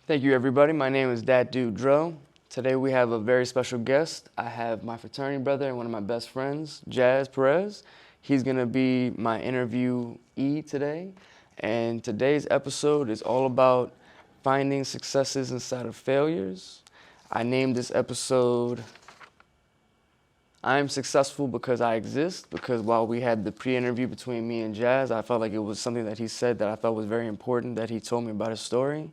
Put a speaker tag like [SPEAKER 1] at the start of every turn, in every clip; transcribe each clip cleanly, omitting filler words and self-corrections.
[SPEAKER 1] Thank you, everybody. My name is Dat Dude Dro. Today we have a very special guest. I have my fraternity brother and one of my best friends, Jazz Perez. He's going to be my interviewee today. And today's episode is all about finding successes inside of failures. I named this episode I'm successful because I exist, because while we had the pre-interview between me and Jazz, I felt like it was something that he said that I thought was very important, that he told me about his story.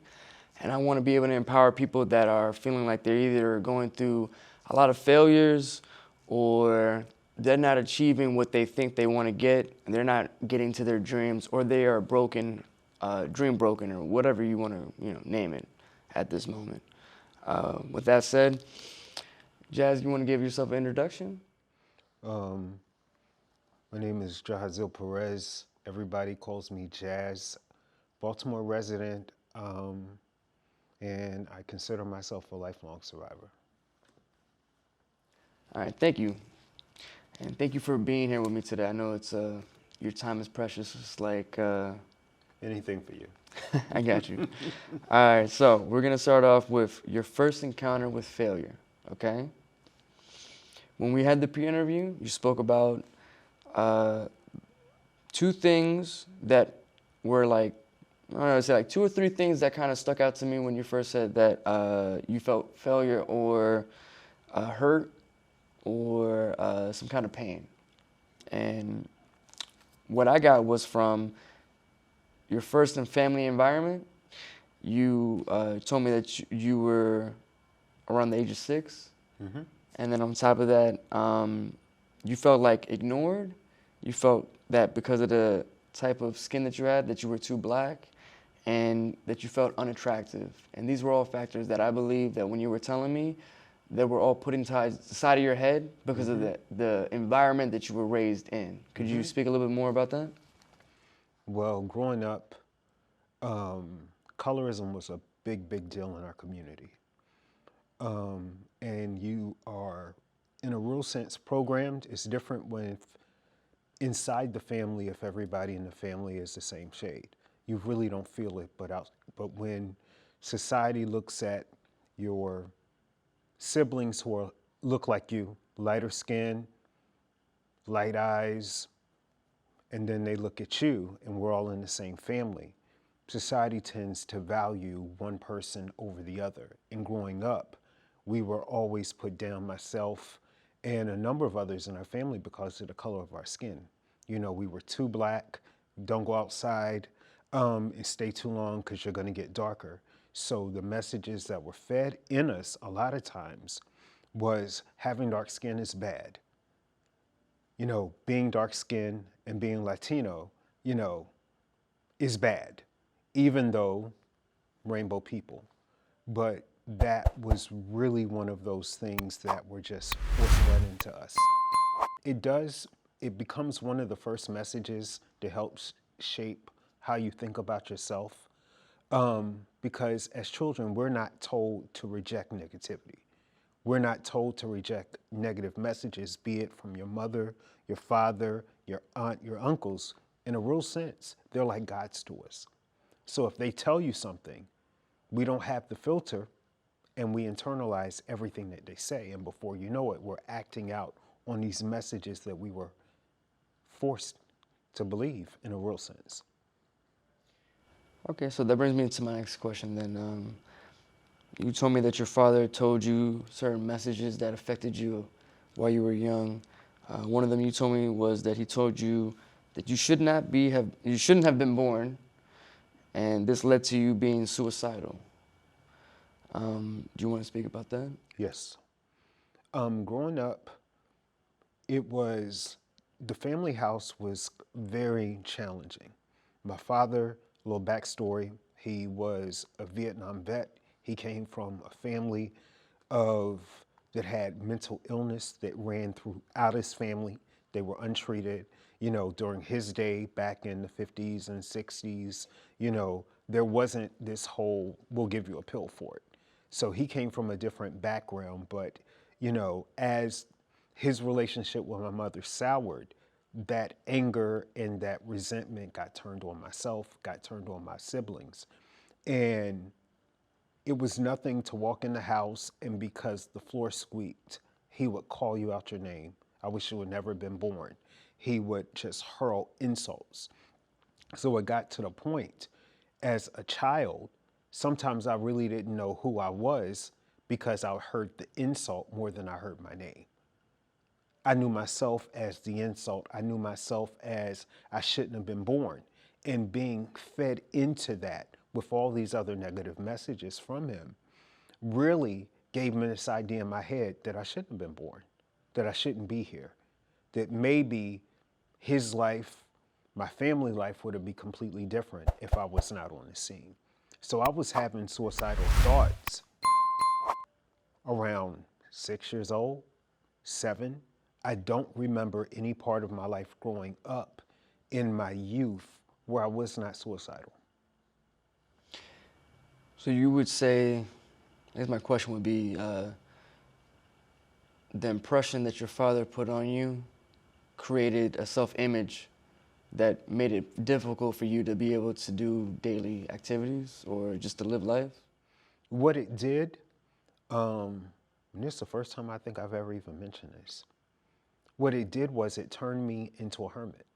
[SPEAKER 1] And I want to be able to empower people that are feeling like they're either going through a lot of failures or they're not achieving what they think they want to get, and they're not getting to their dreams, or they are broken, dream broken, or whatever you want to name it at this moment. With that said, Jazz, you want to give yourself an introduction?
[SPEAKER 2] Um, my name is Jahazil Perez. Everybody calls me Jazz. Baltimore resident, and I consider myself a lifelong survivor.
[SPEAKER 1] All right, thank you. And thank you for being here with me today. I know it's your time is precious. It's like
[SPEAKER 2] Anything for you.
[SPEAKER 1] I got you. All right, so we're gonna start off with your first encounter with failure. Okay. When we had the pre-interview, you spoke about uh, two things that were like, I don't know, say like two or three things that kind of stuck out to me when you first said that you felt failure or hurt or some kind of pain. And what I got was from your first and family environment. You told me that you were around the age of 6.
[SPEAKER 2] Mm-hmm.
[SPEAKER 1] And then on top of that, you felt like ignored. You felt that because of the type of skin that you had, that you were too black, and that you felt unattractive. And these were all factors that I believe that when you were telling me, that were all put inside the side of your head because of the environment that you were raised in. Could you speak a little bit more about that?
[SPEAKER 2] Well, growing up, colorism was a big deal in our community. And you are, in a real sense, programmed. It's different when inside the family, if everybody in the family is the same shade. You really don't feel it, but when society looks at your siblings look like you, lighter skin, light eyes, and then they look at you, and we're all in the same family. Society tends to value one person over the other. And growing up, we were always put down, myself and a number of others in our family, because of the color of our skin. You know, we were too black, don't go outside, and stay too long because you're going to get darker. So the messages that were fed in us a lot of times was having dark skin is bad. You know, being dark skinned and being Latino, you know, is bad, even though rainbow people. But that was really one of those things that were just force fed into us. It becomes one of the first messages that helps shape how you think about yourself. Because as children, we're not told to reject negativity. We're not told to reject negative messages, be it from your mother, your father, your aunt, your uncles. In a real sense, they're like gods to us. So if they tell you something, we don't have the filter and we internalize everything that they say. And before you know it, we're acting out on these messages that we were forced to believe in a real sense.
[SPEAKER 1] Okay, so that brings me to my next question then. You told me that your father told you certain messages that affected you while you were young. One of them you told me was that he told you that you shouldn't have been born, and this led to you being suicidal. Do you want to speak about that?
[SPEAKER 2] Yes. Growing up, it was, the family house was very challenging. My father, a little backstory, he was a Vietnam vet. He came from a family of that had mental illness that ran throughout his family. They were untreated. You know, during his day back in the 50s and 60s, you know, there wasn't this whole, we'll give you a pill for it. So he came from a different background, but, you know, as his relationship with my mother soured, that anger and that resentment got turned on myself, got turned on my siblings. And it was nothing to walk in the house and because the floor squeaked, he would call you out your name. I wish you had never been born. He would just hurl insults. So it got to the point as a child, sometimes I really didn't know who I was because I heard the insult more than I heard my name. I knew myself as the insult. I knew myself as I shouldn't have been born. And being fed into that with all these other negative messages from him really gave me this idea in my head that I shouldn't have been born, that I shouldn't be here, that maybe his life, my family life would have been completely different if I was not on the scene. So I was having suicidal thoughts around 6 years old, 7. I don't remember any part of my life growing up in my youth where I was not suicidal.
[SPEAKER 1] So you would say, I guess my question would be, the impression that your father put on you created a self-image that made it difficult for you to be able to do daily activities or just to live life?
[SPEAKER 2] What it did, and this is the first time I think I've ever even mentioned this. What it did was it turned me into a hermit.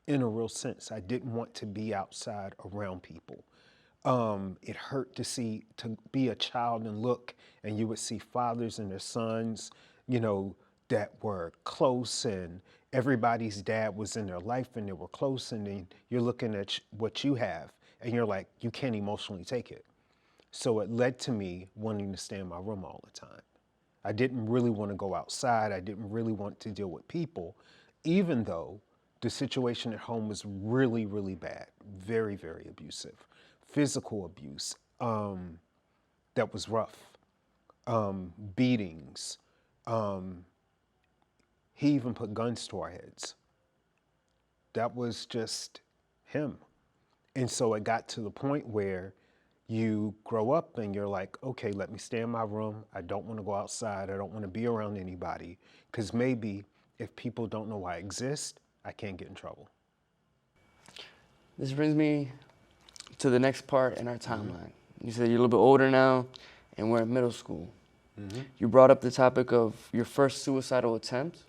[SPEAKER 2] In a real sense, I didn't want to be outside around people. It hurt to be a child and look, and you would see fathers and their sons, that were close, and everybody's dad was in their life and they were close, and then you're looking at what you have, and you're like, you can't emotionally take it. So it led to me wanting to stay in my room all the time. I didn't really want to go outside. I didn't really want to deal with people, even though the situation at home was really, really bad, very, very abusive. Physical abuse, that was rough. Beatings. He even put guns to our heads. That was just him. And so it got to the point where you grow up and you're like, okay, let me stay in my room. I don't want to go outside. I don't want to be around anybody, because maybe if people don't know I exist, I can't get in trouble.
[SPEAKER 1] This brings me to the next part in our timeline. You said you're a little bit older now and we're in middle school. You brought up the topic of your first suicidal attempt,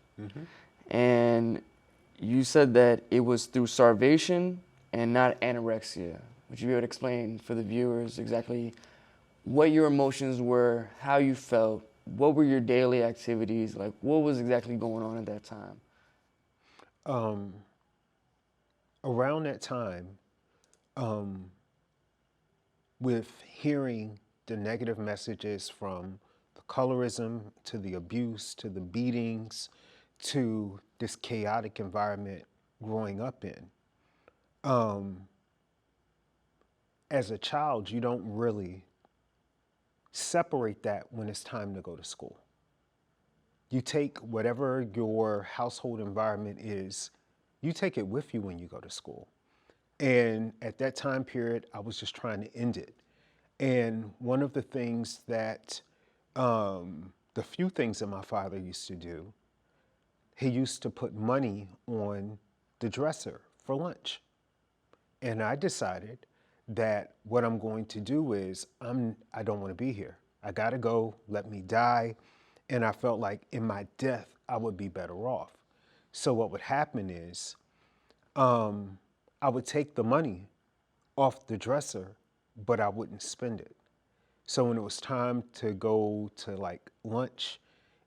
[SPEAKER 1] and you said that it was through starvation and not anorexia. Would you be able to explain for the viewers exactly what your emotions were, how you felt, what were your daily activities, like what was exactly going on at that time?
[SPEAKER 2] Around that time, with hearing the negative messages from the colorism to the abuse to the beatings to this chaotic environment growing up in, as a child, you don't really separate that when it's time to go to school. You take whatever your household environment is, you take it with you when you go to school. And at that time period, I was just trying to end it. And one of the things that, the few things that my father used to do, he used to put money on the dresser for lunch. And I decided that what I'm going to do is I don't want to be here. I got to go, let me die. And I felt like in my death, I would be better off. So what would happen is I would take the money off the dresser, but I wouldn't spend it. So when it was time to go to like lunch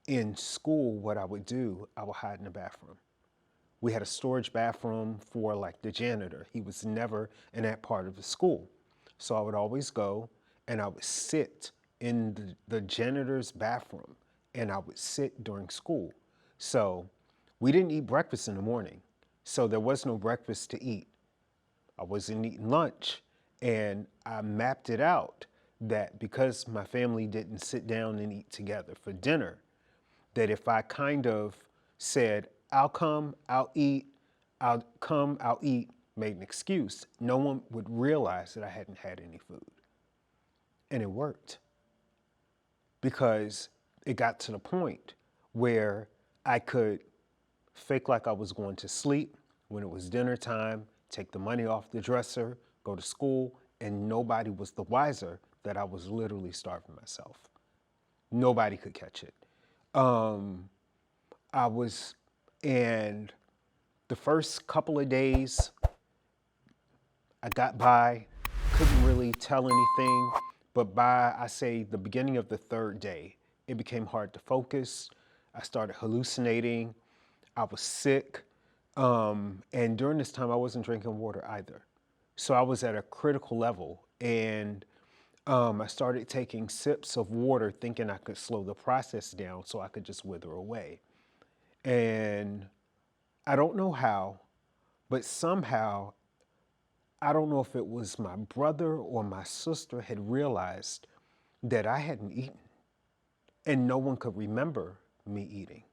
[SPEAKER 2] in school, what I would do, I would hide in the bathroom. We had a storage bathroom for like the janitor. He was never in that part of the school. So I would always go and I would sit in the janitor's bathroom and I would sit during school. So we didn't eat breakfast in the morning. So there was no breakfast to eat. I wasn't eating lunch, and I mapped it out that because my family didn't sit down and eat together for dinner, that if I kind of said, I'll come, I'll eat, I'll come, I'll eat, made an excuse, no one would realize that I hadn't had any food. And it worked, because it got to the point where I could fake like I was going to sleep when it was dinner time, take the money off the dresser, go to school, and nobody was the wiser that I was literally starving myself. Nobody could catch it. Um, I was, and the first couple of days, I got by, couldn't really tell anything, but by, I say, the beginning of the third day, it became hard to focus. I started hallucinating. I was sick. And during this time, I wasn't drinking water either. So I was at a critical level. And I started taking sips of water thinking I could slow the process down so I could just wither away. And I don't know how, but somehow, I don't know if it was my brother or my sister had realized that I hadn't eaten. And no one could remember me eating.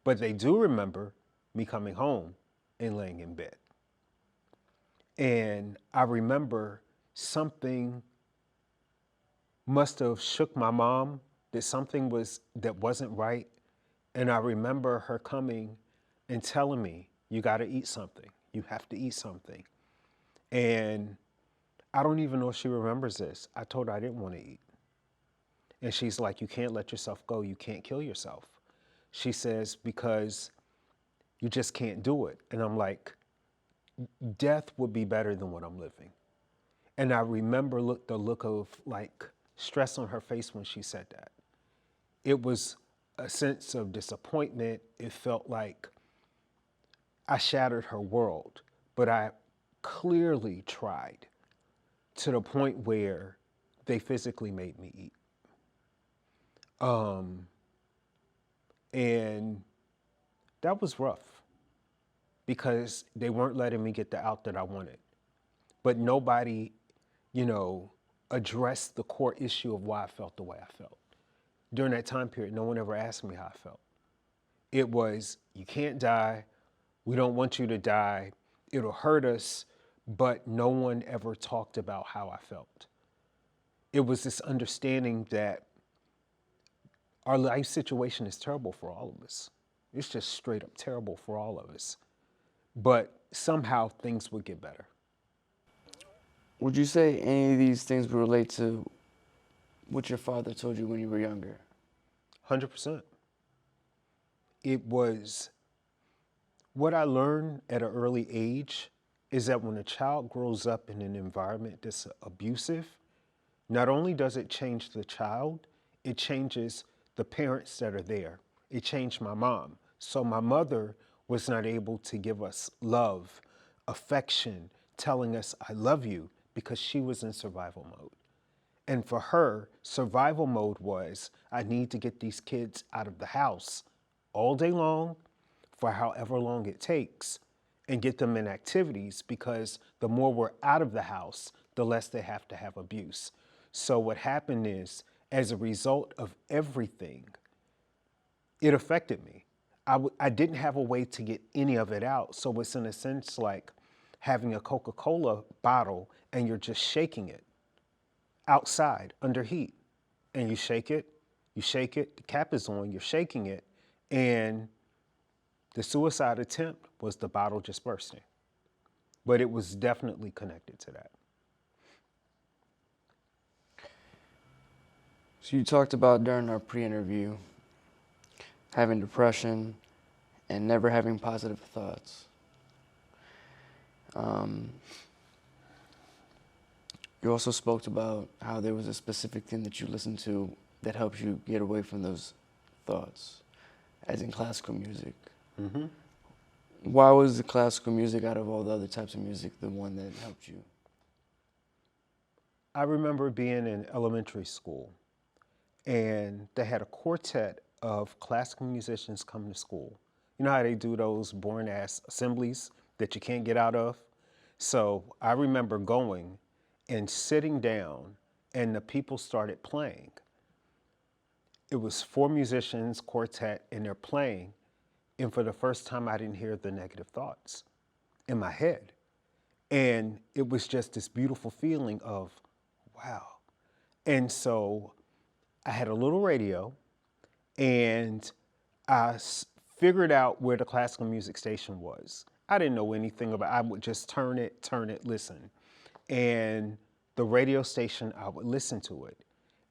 [SPEAKER 2] But they do remember me coming home and laying in bed. And I remember something must have shook my mom, that something that wasn't right. And I remember her coming and telling me, you got to eat something. You have to eat something. And I don't even know if she remembers this. I told her I didn't want to eat. And she's like, you can't let yourself go. You can't kill yourself. She says, because you just can't do it. And I'm like, death would be better than what I'm living. And I remember the look of like stress on her face when she said that. It was a sense of disappointment. It felt like I shattered her world, but I clearly tried to the point where they physically made me eat. And that was rough because they weren't letting me get the out that I wanted. But nobody, addressed the core issue of why I felt the way I felt. During that time period, no one ever asked me how I felt. It was, you can't die. We don't want you to die. It'll hurt us. But no one ever talked about how I felt. It was this understanding that our life situation is terrible for all of us. It's just straight up terrible for all of us. But somehow things would get better.
[SPEAKER 1] Would you say any of these things would relate to what your father told you when you were younger?
[SPEAKER 2] 100%. It was what I learned at an early age is that when a child grows up in an environment that's abusive, not only does it change the child, it changes the parents that are there. It changed my mom. So my mother was not able to give us love, affection, telling us, I love you, because she was in survival mode. And for her, survival mode was, I need to get these kids out of the house all day long for however long it takes and get them in activities, because the more we're out of the house, the less they have to have abuse. So what happened is, as a result of everything, it affected me. I didn't have a way to get any of it out. So it's in a sense like having a Coca-Cola bottle and you're just shaking it outside under heat. And you shake it, the cap is on, you're shaking it, and the suicide attempt was the bottle just bursting. But it was definitely connected to that.
[SPEAKER 1] So you talked about during our pre-interview having depression and never having positive thoughts. You also spoke about how there was a specific thing that you listened to that helps you get away from those thoughts, as in classical music.
[SPEAKER 2] Mm-hmm.
[SPEAKER 1] Why was the classical music, out of all the other types of music, the one that helped you?
[SPEAKER 2] I remember being in elementary school, and they had a quartet of classical musicians come to school. You know how they do those boring-ass assemblies that you can't get out of? So I remember going and sitting down, and the people started playing. It was 4 musicians, quartet, and they're playing. And for the first time, I didn't hear the negative thoughts in my head. And it was just this beautiful feeling of, wow. And so I had a little radio, and I figured out where the classical music station was. I didn't know anything about it. I would just turn it, listen. And the radio station, I would listen to it.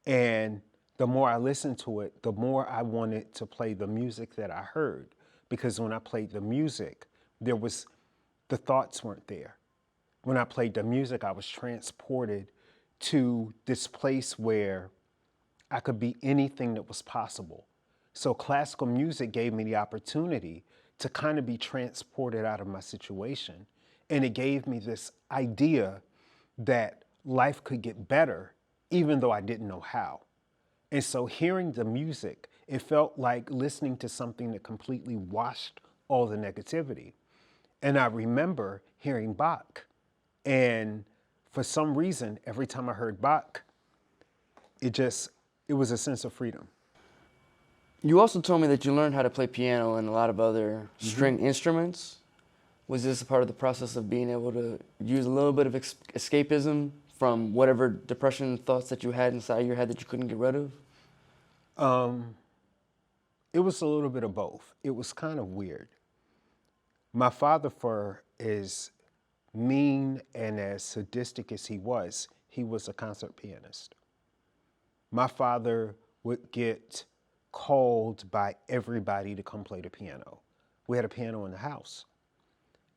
[SPEAKER 2] And the more I listened to it, the more I wanted to play the music that I heard. Because when I played the music, the thoughts weren't there. When I played the music, I was transported to this place where I could be anything that was possible. So classical music gave me the opportunity to kind of be transported out of my situation. And it gave me this idea that life could get better, even though I didn't know how. And so hearing the music, it felt like listening to something that completely washed all the negativity. And I remember hearing Bach. And for some reason, every time I heard Bach, it was a sense of freedom.
[SPEAKER 1] You also told me that you learned how to play piano and a lot of other string instruments. Was this a part of the process of being able to use a little bit of escapism from whatever depression thoughts that you had inside your head that you couldn't get rid of?
[SPEAKER 2] It was a little bit of both. It was kind of weird. My father, for as mean and as sadistic as he was a concert pianist. My father would get called by everybody to come play the piano. We had a piano in the house.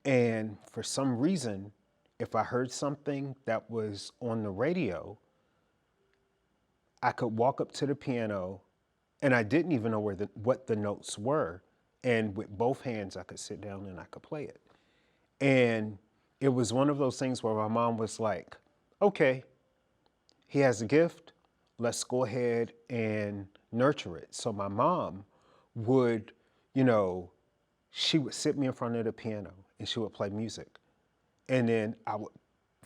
[SPEAKER 2] And for some reason, if I heard something that was on the radio, I could walk up to the piano and I didn't even know what the notes were. And with both hands, I could sit down and I could play it. And it was one of those things where my mom was like, okay, he has a gift, let's go ahead and nurture it. So my mom would, she would sit me in front of the piano and she would play music. And then I would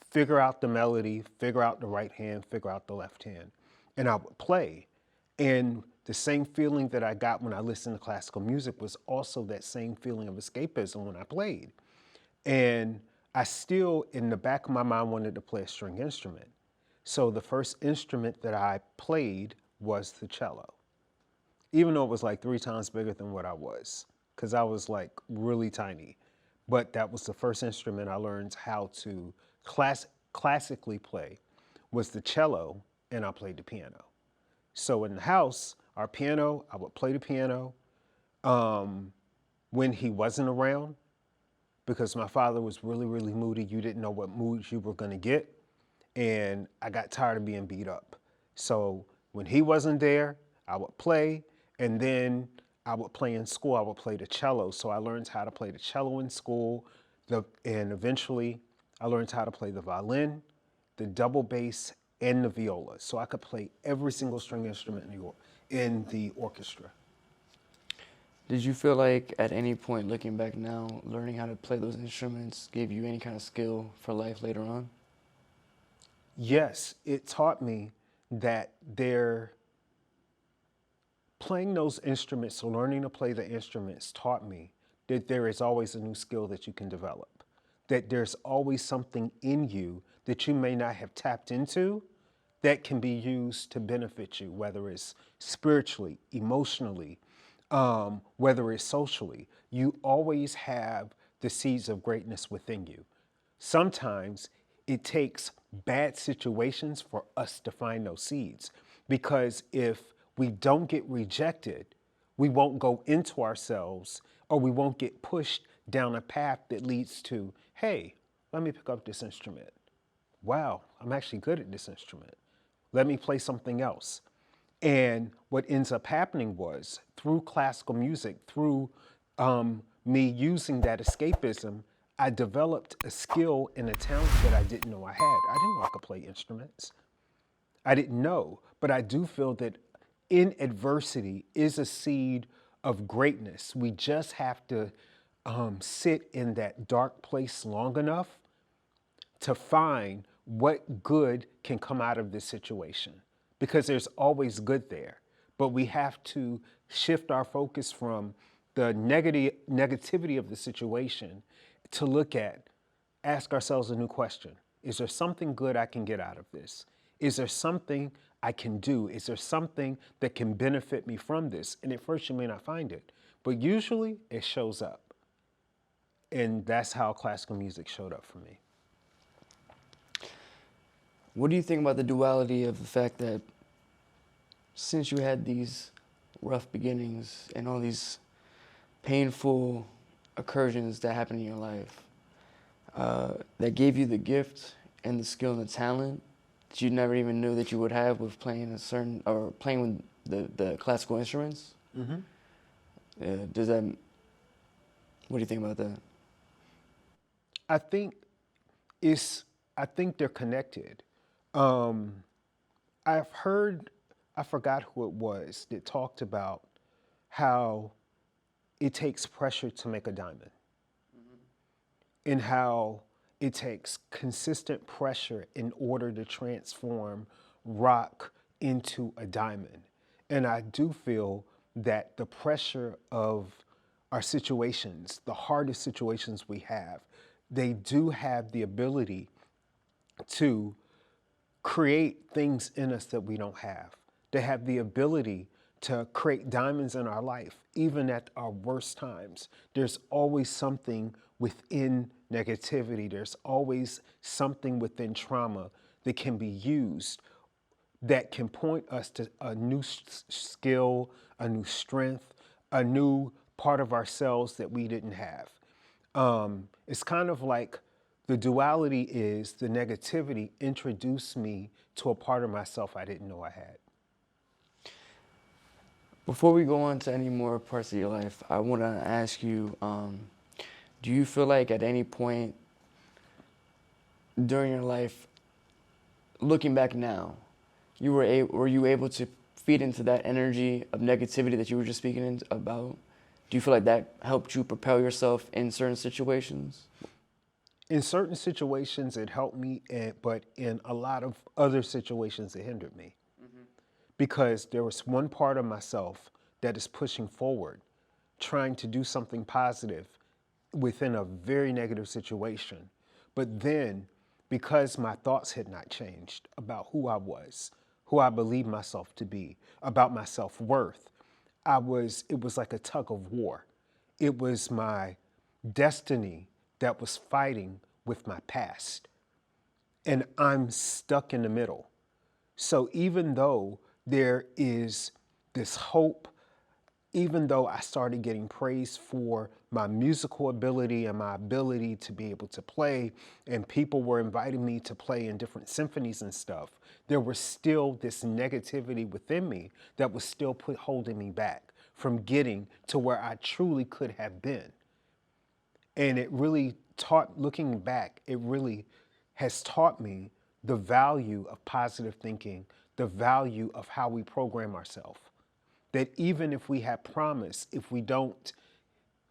[SPEAKER 2] figure out the melody, figure out the right hand, figure out the left hand, and I would play. And the same feeling that I got when I listened to classical music was also that same feeling of escapism when I played. And I still, in the back of my mind, wanted to play a string instrument. So the first instrument that I played was the cello, even though it was like 3 times bigger than what I was, because I was like really tiny. But that was the first instrument I learned how to classically play, was the cello, and I played the piano. So in the house, our piano, I would play the piano when he wasn't around, because my father was really, really moody. You didn't know what mood you were going to get. And I got tired of being beat up. So when he wasn't there, I would play. And then I would play in school. I would play the cello. So I learned how to play the cello in school. And eventually I learned how to play the violin, the double bass, and the viola. So I could play every single string instrument in the orchestra.
[SPEAKER 1] Did you feel like at any point, looking back now, learning how to play those instruments gave you any kind of skill for life later on?
[SPEAKER 2] Yes, it taught me that playing those instruments or learning to play the instruments taught me that there is always a new skill that you can develop, that there's always something in you that you may not have tapped into that can be used to benefit you, whether it's spiritually, emotionally, whether it's socially. You always have the seeds of greatness within you. Sometimes it takes bad situations for us to find those seeds, because if we don't get rejected, we won't go into ourselves, or we won't get pushed down a path that leads to, hey, let me pick up this instrument. Wow, I'm actually good at this instrument. Let me play something else. And what ends up happening was, through classical music, through me using that escapism, I developed a skill and a talent that I didn't know I had. I didn't know I could play instruments. I didn't know, but I do feel that in adversity is a seed of greatness. We just have to sit in that dark place long enough to find what good can come out of this situation, because there's always good there. But we have to shift our focus from the negativity of the situation to ask ourselves a new question. Is there something good I can get out of this? Is there something I can do? Is there something that can benefit me from this? And at first you may not find it, but usually it shows up. And that's how classical music showed up for me.
[SPEAKER 1] What do you think about the duality of the fact that since you had these rough beginnings and all these painful incursions that happened in your life, that gave you the gift and the skill and the talent that you never even knew that you would have with playing playing with the classical instruments? Does that? What do you think about that?
[SPEAKER 2] I think I think they're connected. Um, I've heard, I forgot who it was that talked about how it takes pressure to make a diamond, and how it takes consistent pressure in order to transform rock into a diamond. And I do feel that the pressure of our situations, the hardest situations we have, they do have the ability to create things in us that we don't have. They have the ability to create diamonds in our life, even at our worst times. There's always something within negativity, there's always something within trauma that can be used that can point us to a new skill, a new strength, a new part of ourselves that we didn't have. It's kind of like the duality is the negativity introduced me to a part of myself I didn't know I had.
[SPEAKER 1] Before we go on to any more parts of your life, I want to ask you, do you feel like at any point during your life, looking back now, were you able to feed into that energy of negativity that you were just speaking about? Do you feel like that helped you propel yourself in certain situations?
[SPEAKER 2] In certain situations, it helped me, but in a lot of other situations, it hindered me. Because there was one part of myself that is pushing forward, trying to do something positive within a very negative situation. But then, because my thoughts had not changed about who I was, who I believed myself to be, about my self-worth, it was like a tug of war. It was my destiny that was fighting with my past. And I'm stuck in the middle. So even though there is this hope, even though I started getting praise for my musical ability and my ability to be able to play, and people were inviting me to play in different symphonies and stuff, there was still this negativity within me that was still holding me back from getting to where I truly could have been. And it really looking back, it really has taught me the value of positive thinking, the value of how we program ourselves. That even if we have promise, if we don't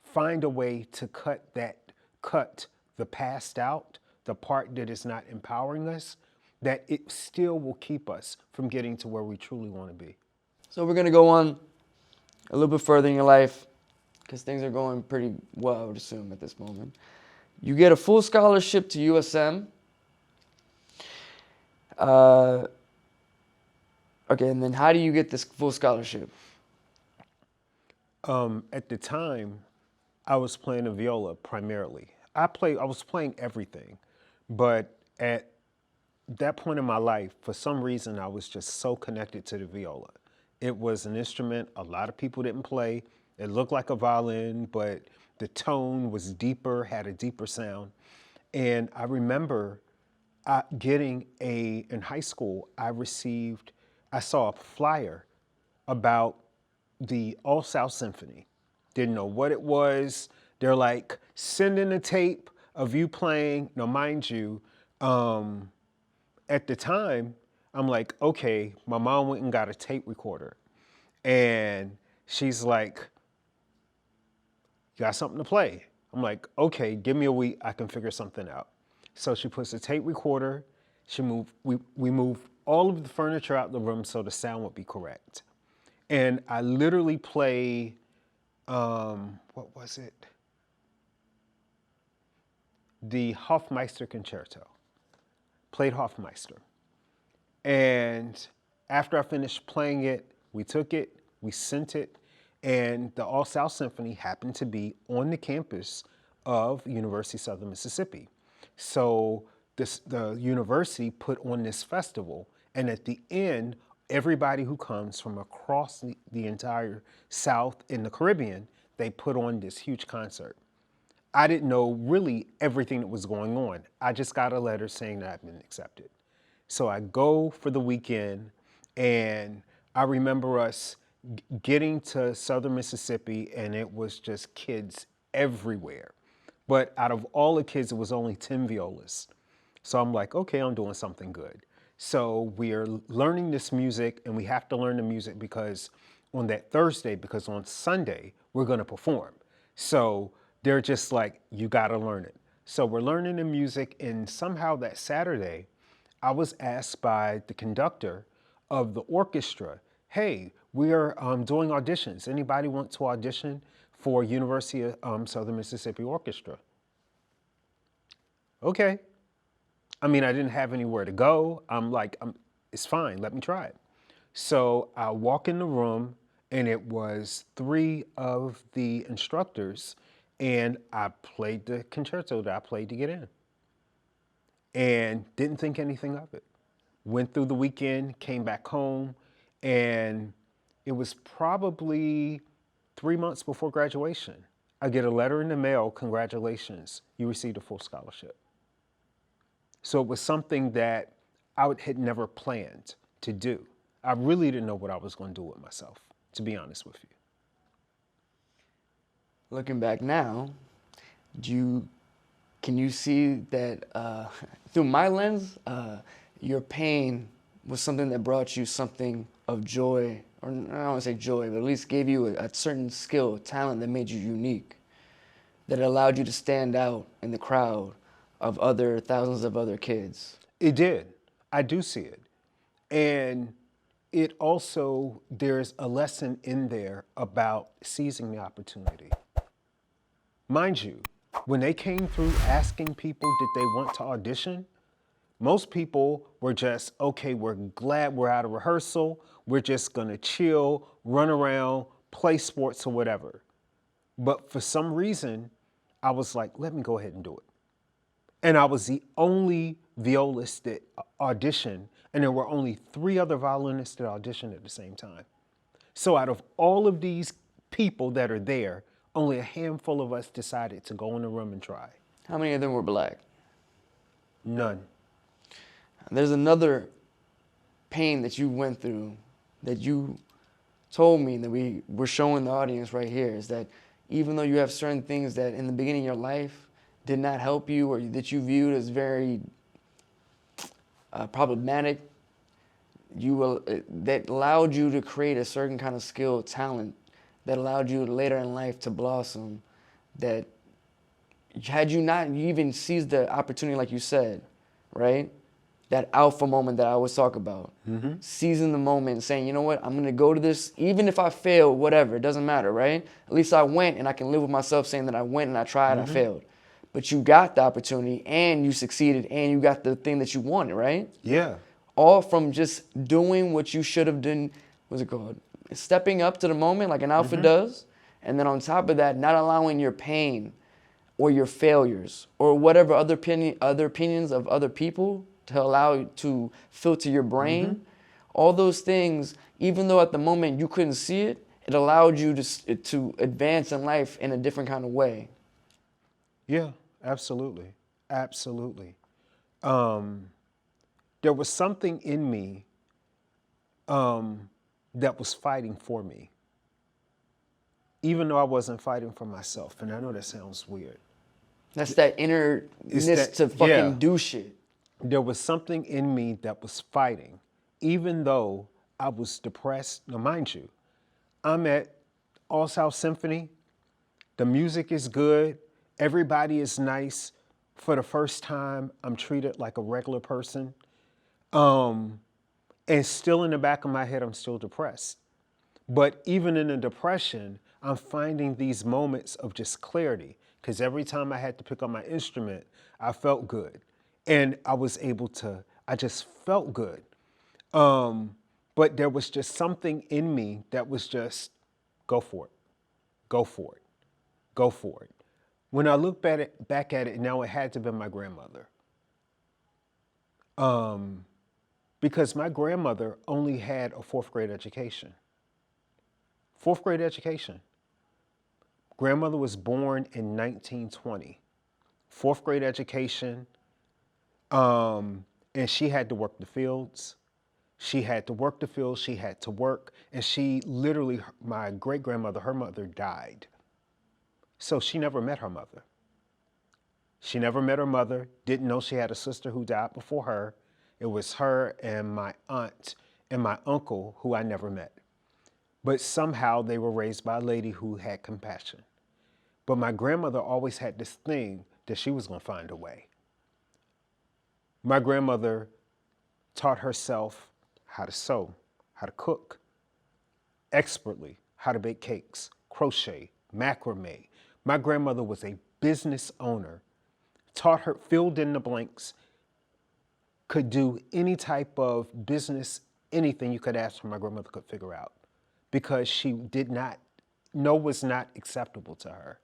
[SPEAKER 2] find a way to cut the past out, the part that is not empowering us, that it still will keep us from getting to where we truly want to be.
[SPEAKER 1] So we're going to go on a little bit further in your life because things are going pretty well, I would assume, at this moment. You get a full scholarship to USM. Okay, and then how do you get this full scholarship?
[SPEAKER 2] At the time, I was playing the viola primarily. I was playing everything, but at that point in my life, for some reason, I was just so connected to the viola. It was an instrument a lot of people didn't play. It looked like a violin, but the tone was deeper, had a deeper sound. And I remember in high school, I saw a flyer about the All South Symphony. Didn't know what it was. They're like, send in a tape of you playing. Now, mind you, at the time, I'm like, okay, my mom went and got a tape recorder. And she's like, you got something to play? I'm like, okay, give me a week, I can figure something out. So she puts a tape recorder, we moved all of the furniture out of the room so the sound would be correct. And I literally play, what was it? The Hofmeister Concerto. Played Hofmeister. And after I finished playing it, we took it, we sent it, and the All South Symphony happened to be on the campus of University of Southern Mississippi. So the university put on this festival, and at the end, everybody who comes from across the entire South in the Caribbean, they put on this huge concert. I didn't know really everything that was going on. I just got a letter saying that I've been accepted. So I go for the weekend, and I remember us getting to southern Mississippi, and it was just kids everywhere. But out of all the kids, it was only 10 violas. So I'm like, okay, I'm doing something good. So we are learning this music, and we have to learn the music because on that Thursday, because on Sunday, we're going to perform. So they're just like, you got to learn it. So we're learning the music, and somehow that Saturday, I was asked by the conductor of the orchestra, hey, we are doing auditions. Anybody want to audition for University of Southern Mississippi Orchestra? Okay. I mean, I didn't have anywhere to go. I'm like, it's fine, let me try it. So I walk in the room, and it was 3 of the instructors, and I played the concerto that I played to get in. And didn't think anything of it. Went through the weekend, came back home, and it was probably 3 months before graduation. I get a letter in the mail, congratulations, you received a full scholarship. So it was something that I had never planned to do. I really didn't know what I was going to do with myself, to be honest with you.
[SPEAKER 1] Looking back now, can you see that through my lens, your pain was something that brought you something of joy, or I don't want to say joy, but at least gave you a certain skill, talent that made you unique, that allowed you to stand out in the crowd of thousands of other kids?
[SPEAKER 2] It did. I do see it. And it also, there's a lesson in there about seizing the opportunity. Mind you, when they came through asking people did they want to audition, most people were just, okay, we're glad we're out of rehearsal. We're just gonna chill, run around, play sports or whatever. But for some reason, I was like, let me go ahead and do it. And I was the only violist that auditioned, and there were only 3 other violinists that auditioned at the same time. So out of all of these people that are there, only a handful of us decided to go in the room and try.
[SPEAKER 1] How many of them were black?
[SPEAKER 2] None.
[SPEAKER 1] There's another pain that you went through that you told me that we're showing the audience right here, is that even though you have certain things that in the beginning of your life did not help you, or that you viewed as very problematic, that allowed you to create a certain kind of skill, talent, that allowed you later in life to blossom, that had you not even seized the opportunity, like you said, right? That alpha moment that I always talk about. Mm-hmm. Seizing the moment and saying, you know what, I'm going to go to this, even if I fail, whatever, it doesn't matter, right? At least I went, and I can live with myself saying that I went and I tried, I failed. But you got the opportunity, and you succeeded, and you got the thing that you wanted, right?
[SPEAKER 2] Yeah.
[SPEAKER 1] All from just doing what you should have done, what's it called? Stepping up to the moment like an alpha does. And then on top of that, not allowing your pain or your failures or whatever other opinions of other people to allow you to filter your brain. All those things, even though at the moment you couldn't see it, it allowed you to advance in life in a different kind of way.
[SPEAKER 2] Yeah, absolutely. Absolutely. There was something in me that was fighting for me, even though I wasn't fighting for myself. And I know that sounds weird.
[SPEAKER 1] That's that innerness to fucking do shit.
[SPEAKER 2] There was something in me that was fighting, even though I was depressed. Now, mind you, I'm at All South Symphony. The music is good. Everybody is nice. For the first time, I'm treated like a regular person. And still in the back of my head, I'm still depressed. But even in the depression, I'm finding these moments of just clarity, because every time I had to pick up my instrument, I felt good. And I was able to, I just felt good. But there was just something in me that was just, go for it, go for it, go for it. When I look back at it now, it had to have been my grandmother. Because my grandmother only had a fourth grade education. Fourth grade education. Grandmother was born in 1920. Fourth grade education. And she had to work the fields. She had to work the fields. She had to work. And she literally, my great grandmother, her mother died. So she never met her mother. She never met her mother, didn't know she had a sister who died before her. It was her and my aunt and my uncle who I never met. But somehow they were raised by a lady who had compassion. But my grandmother always had this thing that she was going to find a way. My grandmother taught herself how to sew, how to cook, expertly, how to bake cakes, crochet, macrame. My grandmother was a business owner, taught her, filled in the blanks, could do any type of business, anything you could ask her, my grandmother could figure out, because she did not, no was not acceptable to her.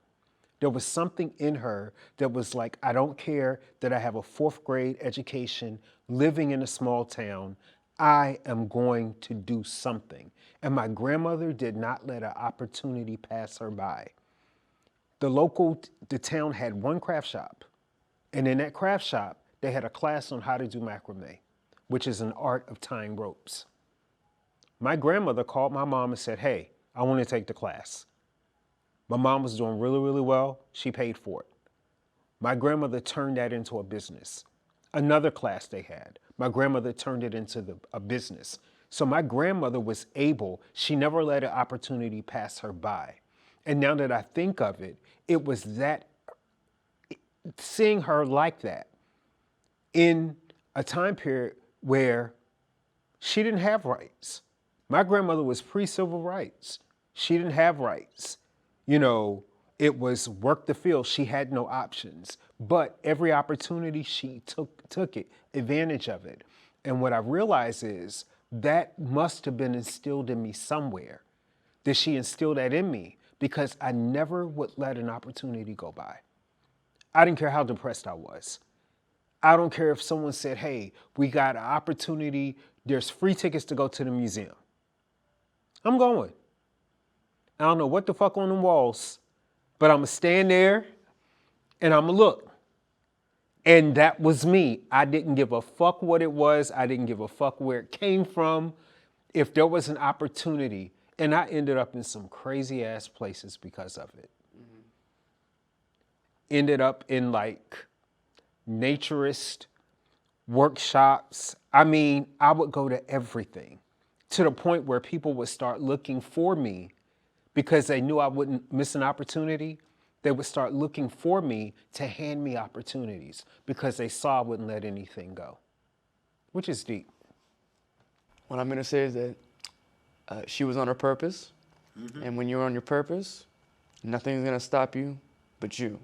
[SPEAKER 2] There was something in her that was like, I don't care that I have a fourth grade education, living in a small town, I am going to do something. And my grandmother did not let an opportunity pass her by. The town had one craft shop. And in that craft shop, they had a class on how to do macrame, which is an art of tying ropes. My grandmother called my mom and said, hey, I want to take the class. My mom was doing really, really well. She paid for it. My grandmother turned that into a business. Another class they had, my grandmother turned it into a business. So my grandmother was able, she never let an opportunity pass her by. And now that I think of it, it was that, seeing her like that in a time period where she didn't have rights. My grandmother was pre-civil rights. She didn't have rights. You know, it was work the field. She had no options. But every opportunity she took it, advantage of it. And what I realize is that must have been instilled in me somewhere. That she instilled that in me because I never would let an opportunity go by. I didn't care how depressed I was. I don't care if someone said, hey, we got an opportunity, there's free tickets to go to the museum. I'm going. I don't know what the fuck on the walls, but I'm gonna stand there and I'm gonna look. And that was me. I didn't give a fuck what it was. I didn't give a fuck where it came from. If there was an opportunity, and I ended up in some crazy ass places because of it. Mm-hmm. Ended up in like naturist workshops. I mean, I would go to everything to the point where people would start looking for me because they knew I wouldn't miss an opportunity. They would start looking for me to hand me opportunities because they saw I wouldn't let anything go, which is deep.
[SPEAKER 1] What I'm going to say is that she was on her purpose. Mm-hmm. And when you're on your purpose, nothing's going to stop you but you.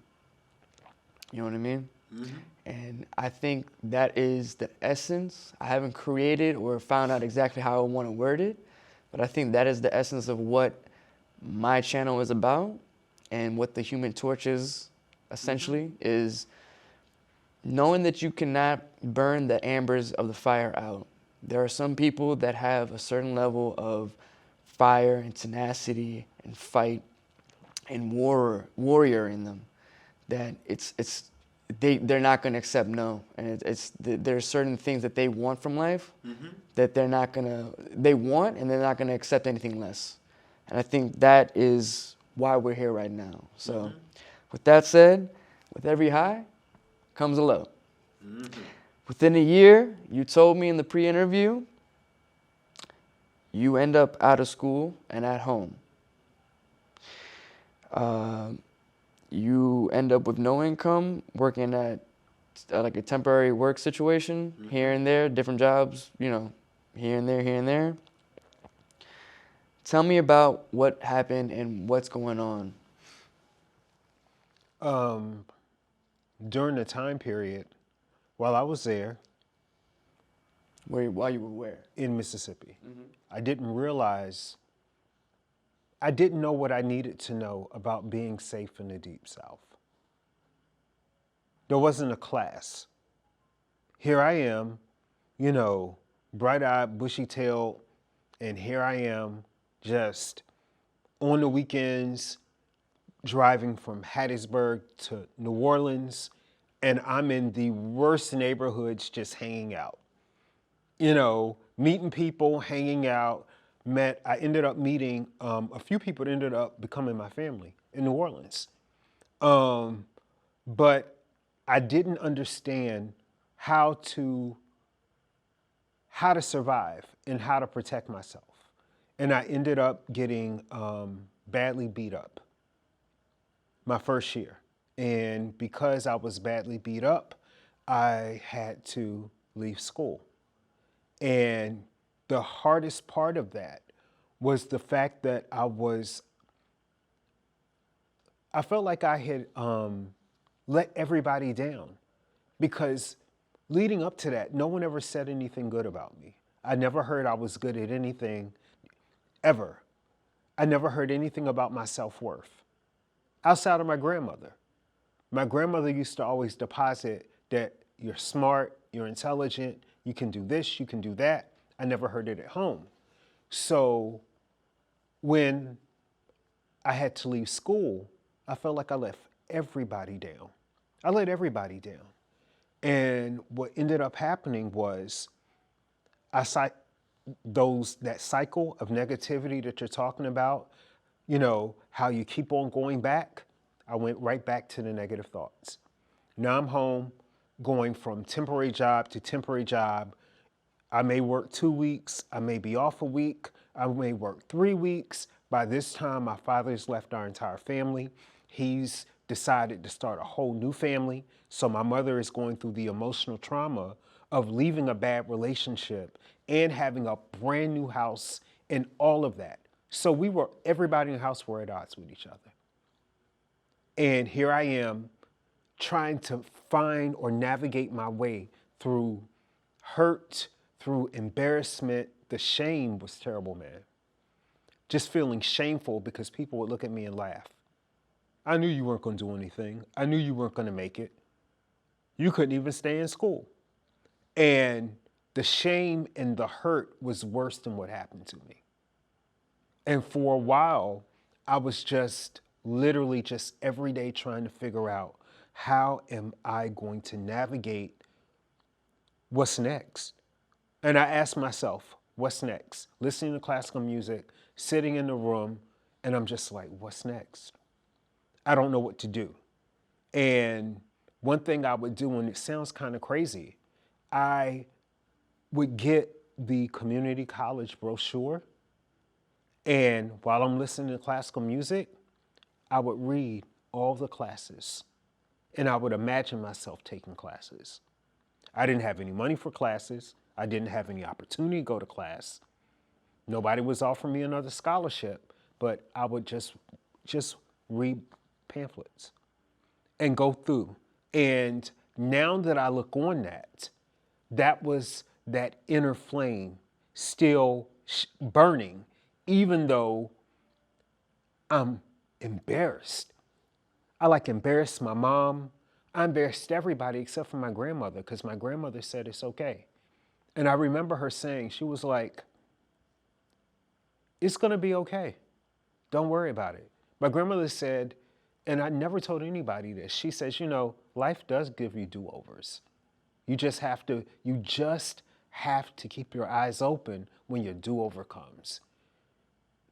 [SPEAKER 1] You know what I mean? Mm-hmm. And I think that is the essence. I haven't created or found out exactly how I want to word it, but I think that is the essence of what my channel is about and what the Human Torch is essentially, is knowing that you cannot burn the embers of the fire out. There are some people that have a certain level of fire and tenacity and fight and warrior in them, that they're not going to accept no. And there's certain things that they want from life that they want, and they're not going to accept anything less. And I think that is why we're here right now. So with that said, with every high comes a low. Within a year, you told me in the pre-interview, you end up out of school and at home. You end up with no income, working at like a temporary work situation, here and there, different jobs, you know, here and there. Tell me about what happened and what's going on.
[SPEAKER 2] During the time period, while I was there.
[SPEAKER 1] While you were where?
[SPEAKER 2] In Mississippi. I didn't know what I needed to know about being safe in the Deep South. There wasn't a class. Here I am, bright-eyed, bushy-tailed, and here I am just on the weekends driving from Hattiesburg to New Orleans, and I'm in the worst neighborhoods just hanging out. Meeting people, hanging out. I ended up meeting a few people that ended up becoming my family in New Orleans. Um, but I didn't understand how to survive and how to protect myself. And I ended up getting badly beat up my first year. And because I was badly beat up, I had to leave school. And the hardest part of that was the fact that I felt like I had let everybody down, because leading up to that, no one ever said anything good about me. I never heard I was good at anything, ever. I never heard anything about my self-worth outside of my grandmother. My grandmother used to always deposit that you're smart, you're intelligent, you can do this, you can do that. I never heard it at home. So when I had to leave school, I felt like I let everybody down. I let everybody down. And what ended up happening was that cycle of negativity that you're talking about, how you keep on going back, I went right back to the negative thoughts. Now I'm home, going from temporary job to temporary job. I may work 2 weeks, I may be off a week, I may work 3 weeks. By this time, my father's left our entire family. He's decided to start a whole new family. So my mother is going through the emotional trauma of leaving a bad relationship and having a brand new house and all of that. So everybody in the house were at odds with each other. And here I am trying to find or navigate my way through hurt, through embarrassment. The shame was terrible, man. Just feeling shameful because people would look at me and laugh. I knew you weren't going to do anything. I knew you weren't going to make it. You couldn't even stay in school. And the shame and the hurt was worse than what happened to me. And for a while, I was just literally just every day trying to figure out, how am I going to navigate what's next? And I asked myself, what's next? Listening to classical music, sitting in the room, and I'm just like, what's next? I don't know what to do. And one thing I would do, and it sounds kind of crazy, I would get the community college brochure, and while I'm listening to classical music, I would read all the classes, and I would imagine myself taking classes. I didn't have any money for classes. I didn't have any opportunity to go to class. Nobody was offering me another scholarship, but I would just read pamphlets and go through. And now that I look on that was that inner flame still burning, even though I'm embarrassed. I embarrassed my mom. I embarrassed everybody except for my grandmother, because my grandmother said it's okay. And I remember her saying, she was like, it's going to be okay. Don't worry about it. My grandmother said, and I never told anybody this, she says, life does give you do-overs. You just have to keep your eyes open when your do-over comes.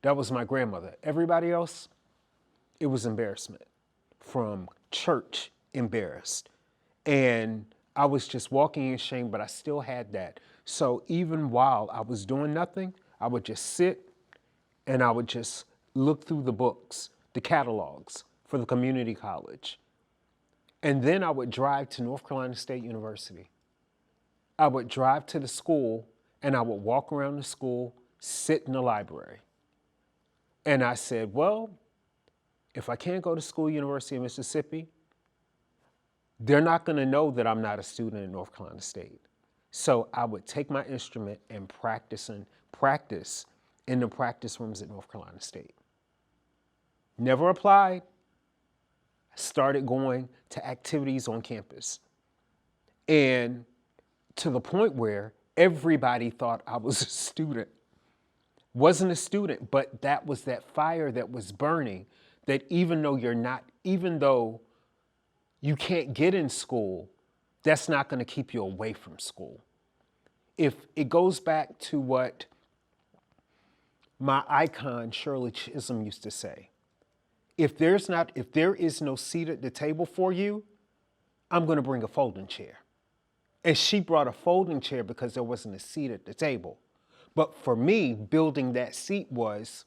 [SPEAKER 2] That was my grandmother. Everybody else, it was embarrassment. From church, embarrassed. And I was just walking in shame, but I still had that. So even while I was doing nothing, I would just sit and I would just look through the books, the catalogs for the community college. And then I would drive to North Carolina State University. I would drive to the school and I would walk around the school, sit in the library. And I said, well, if I can't go to school, University of Mississippi, they're not going to know that I'm not a student at North Carolina State. So I would take my instrument and practice in the practice rooms at North Carolina State. Never applied. Started going to activities on campus. And to the point where everybody thought I was a student. Wasn't a student, but that was that fire that was burning, that even though you can't get in school, that's not going to keep you away from school. If it goes back to what my icon, Shirley Chisholm, used to say, if there is no seat at the table for you, I'm going to bring a folding chair. And she brought a folding chair because there wasn't a seat at the table. But for me, building that seat was,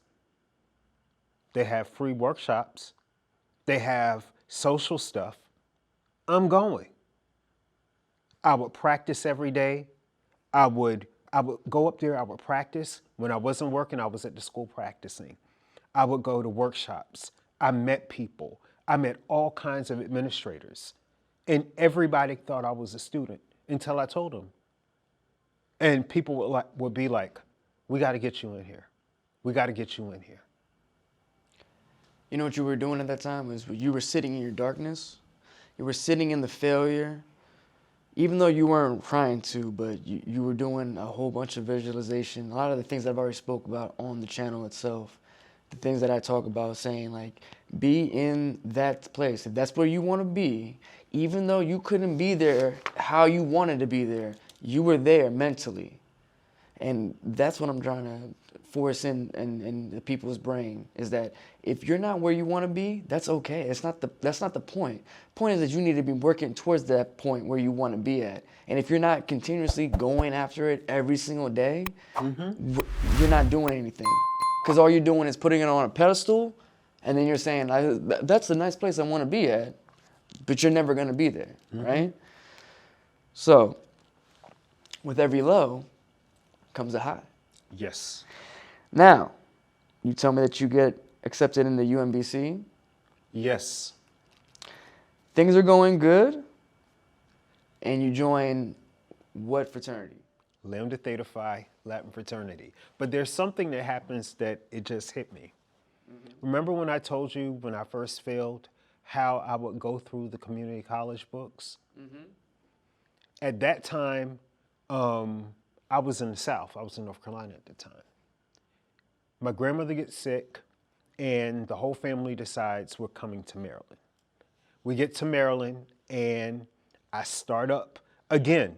[SPEAKER 2] they have free workshops, they have social stuff. I'm going. I would practice every day. I would go up there, I would practice. When I wasn't working, I was at the school practicing. I would go to workshops. I met people. I met all kinds of administrators. And everybody thought I was a student until I told them. And people would be like, we got to get you in here. We got to get you in here.
[SPEAKER 1] You know what you were doing at that time was you were sitting in your darkness. You were sitting in the failure, even though you weren't trying to, but you were doing a whole bunch of visualization. A lot of the things I've already spoke about on the channel itself, the things that I talk about, saying like, be in that place. If that's where you want to be, even though you couldn't be there how you wanted to be there, you were there mentally. And that's what I'm trying to force in the people's brain, is that if you're not where you want to be, that's okay. That's not the point. The point is that you need to be working towards that point where you want to be at. And if you're not continuously going after it every single day, you're not doing anything. Because all you're doing is putting it on a pedestal, and then you're saying, that's a nice place I want to be at, but you're never going to be there, right? So, with every low comes a high.
[SPEAKER 2] Yes.
[SPEAKER 1] Now, you tell me that you get accepted in the UMBC.
[SPEAKER 2] Yes.
[SPEAKER 1] Things are going good, and you join what fraternity?
[SPEAKER 2] Lambda Theta Phi Latin fraternity. But there's something that happens that it just hit me. Remember when I told you when I first failed how I would go through the community college books? At that time, I was in the South. I was in North Carolina at the time. My grandmother gets sick, and the whole family decides we're coming to Maryland. We get to Maryland, and I start up again.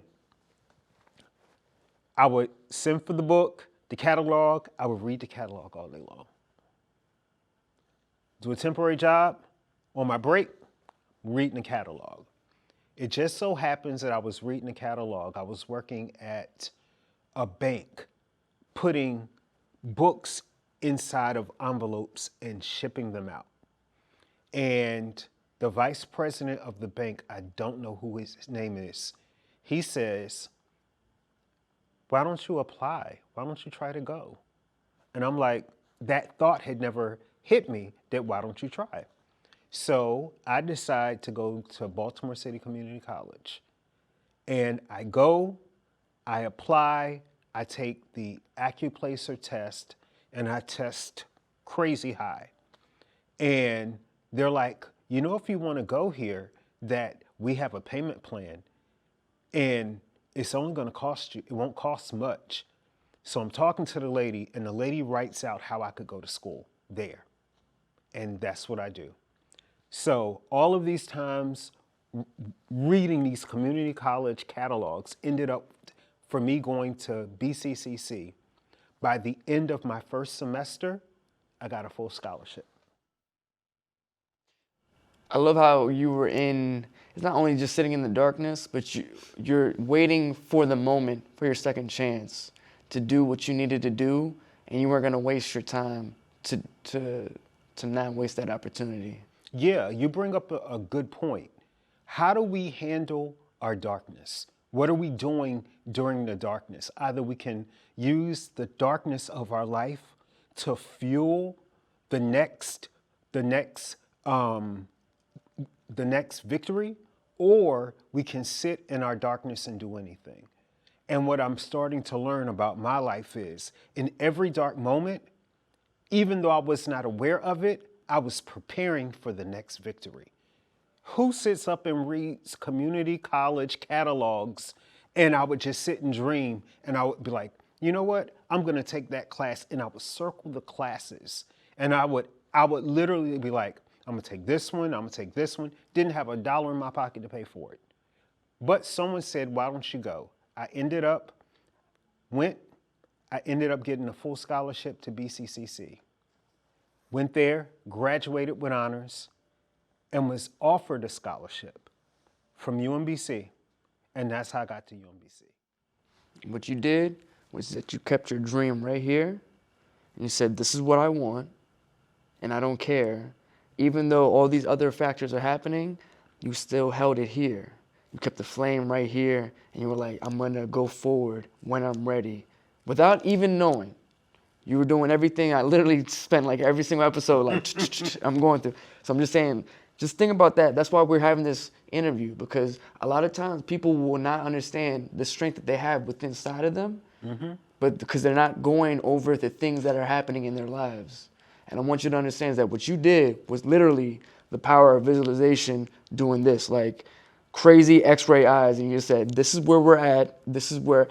[SPEAKER 2] I would send for the book, the catalog. I would read the catalog all day long. Do a temporary job. On my break, reading the catalog. It just so happens that I was reading the catalog. I was working at a bank, putting books inside of envelopes and shipping them out. And the vice president of the bank, I don't know who his name is, he says, why don't you apply? Why don't you try to go? And I'm like, that thought had never hit me, that why don't you try? So I decide to go to Baltimore City Community College. And I go, I apply, I take the AccuPlacer test, and I test crazy high. And they're like, you know, if you want to go here, that we have a payment plan, and it's only going to cost you, it won't cost much. So I'm talking to the lady, and the lady writes out how I could go to school there. And that's what I do. So all of these times reading these community college catalogs ended up for me going to BCCC. By the end of my first semester, I got a full scholarship.
[SPEAKER 1] I love how you were in, it's not only just sitting in the darkness, but you're waiting for the moment, for your second chance to do what you needed to do, and you weren't going to waste your time to not waste that opportunity.
[SPEAKER 2] Yeah, you bring up a good point. How do we handle our darkness? What are we doing during the darkness? Either we can use the darkness of our life to fuel the next victory, or we can sit in our darkness and do anything. And what I'm starting to learn about my life is, in every dark moment, even though I was not aware of it, I was preparing for the next victory. Who sits up and reads community college catalogs And I would just sit and dream, and I would be like, you know what? I'm going to take that class, and I would circle the classes, and I would literally be like, I'm going to take this one, I'm going to take this one. Didn't have a dollar in my pocket to pay for it. But someone said, why don't you go? Went, I ended up getting a full scholarship to BCCC. Went there, graduated with honors, and was offered a scholarship from UMBC. And that's how I got to UMBC.
[SPEAKER 1] What you did was that you kept your dream right here, and you said, this is what I want, and I don't care. Even though all these other factors are happening, you still held it here. You kept the flame right here, and you were like, I'm gonna go forward when I'm ready. Without even knowing. You were doing everything. I literally spent like every single episode, like, I'm going through. So I'm just saying, just think about that. That's why we're having this interview, because a lot of times people will not understand the strength that they have within inside of them, but because they're not going over the things that are happening in their lives. And I want you to understand that what you did was literally the power of visualization doing this, like crazy x-ray eyes. And you just said, this is where we're at. This is where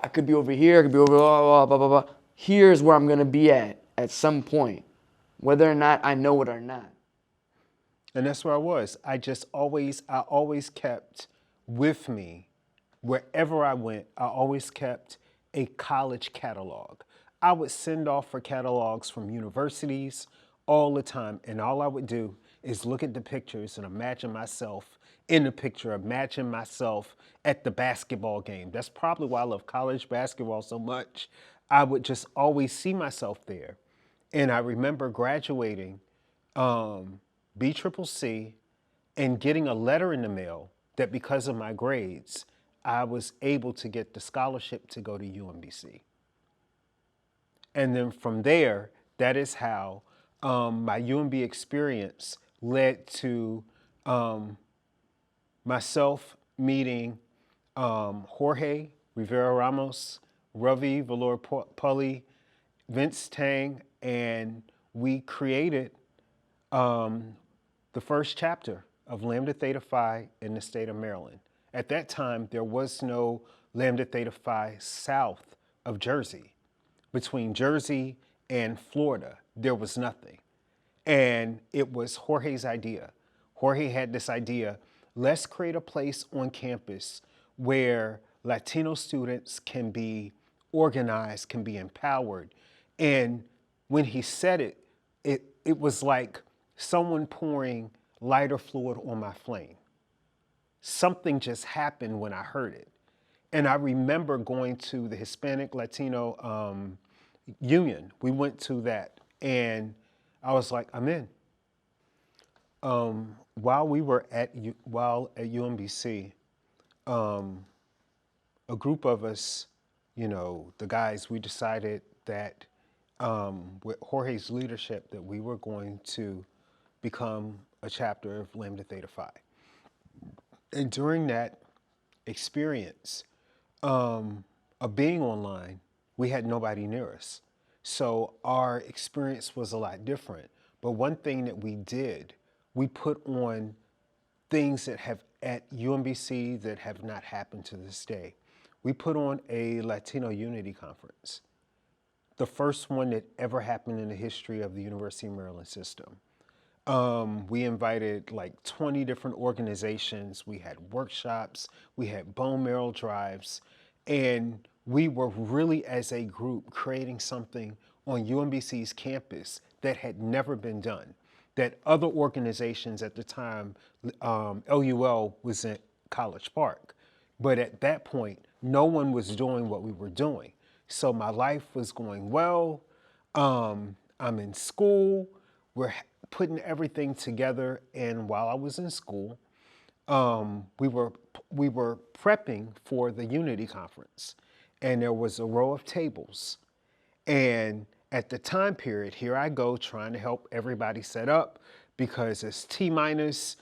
[SPEAKER 1] I could be over here. I could be over, blah, blah, blah, blah, blah. Here's where I'm going to be at some point, whether or not I know it or not.
[SPEAKER 2] And that's where I was. I always kept with me, wherever I went, I always kept a college catalog. I would send off for catalogs from universities all the time. And all I would do is look at the pictures and imagine myself in the picture, imagine myself at the basketball game. That's probably why I love college basketball so much. I would just always see myself there. And I remember graduating BCCC and getting a letter in the mail that because of my grades, I was able to get the scholarship to go to UMBC. And then from there, that is how my UMB experience led to myself meeting Jorge Rivera Ramos, Ravi Valor Pully, Vince Tang, and we created the first chapter of Lambda Theta Phi in the state of Maryland. At that time, there was no Lambda Theta Phi south of Jersey. Between Jersey and Florida, there was nothing. And it was Jorge's idea. Jorge had this idea, let's create a place on campus where Latino students can be organized, can be empowered. And when he said it, it was like someone pouring lighter fluid on my flame. Something just happened when I heard it. And I remember going to the Hispanic Latino Union. We went to that, and I was like, I'm in. While at UMBC, a group of us, the guys, we decided that with Jorge's leadership that we were going to become a chapter of Lambda Theta Phi. And during that experience of being online, we had nobody near us. So our experience was a lot different. But one thing that we did, we put on things that have at UMBC that have not happened to this day. We put on a Latino Unity Conference, the first one that ever happened in the history of the University of Maryland system. We invited like 20 different organizations. We had workshops, we had bone marrow drives, and we were really, as a group, creating something on UMBC's campus that had never been done, that other organizations at the time, LUL was at College Park. But at that point, no one was doing what we were doing. So my life was going well. I'm in school. We're putting everything together. And while I was in school, we were prepping for the Unity Conference. And there was a row of tables. And at the time period, here I go trying to help everybody set up, because it's T-minus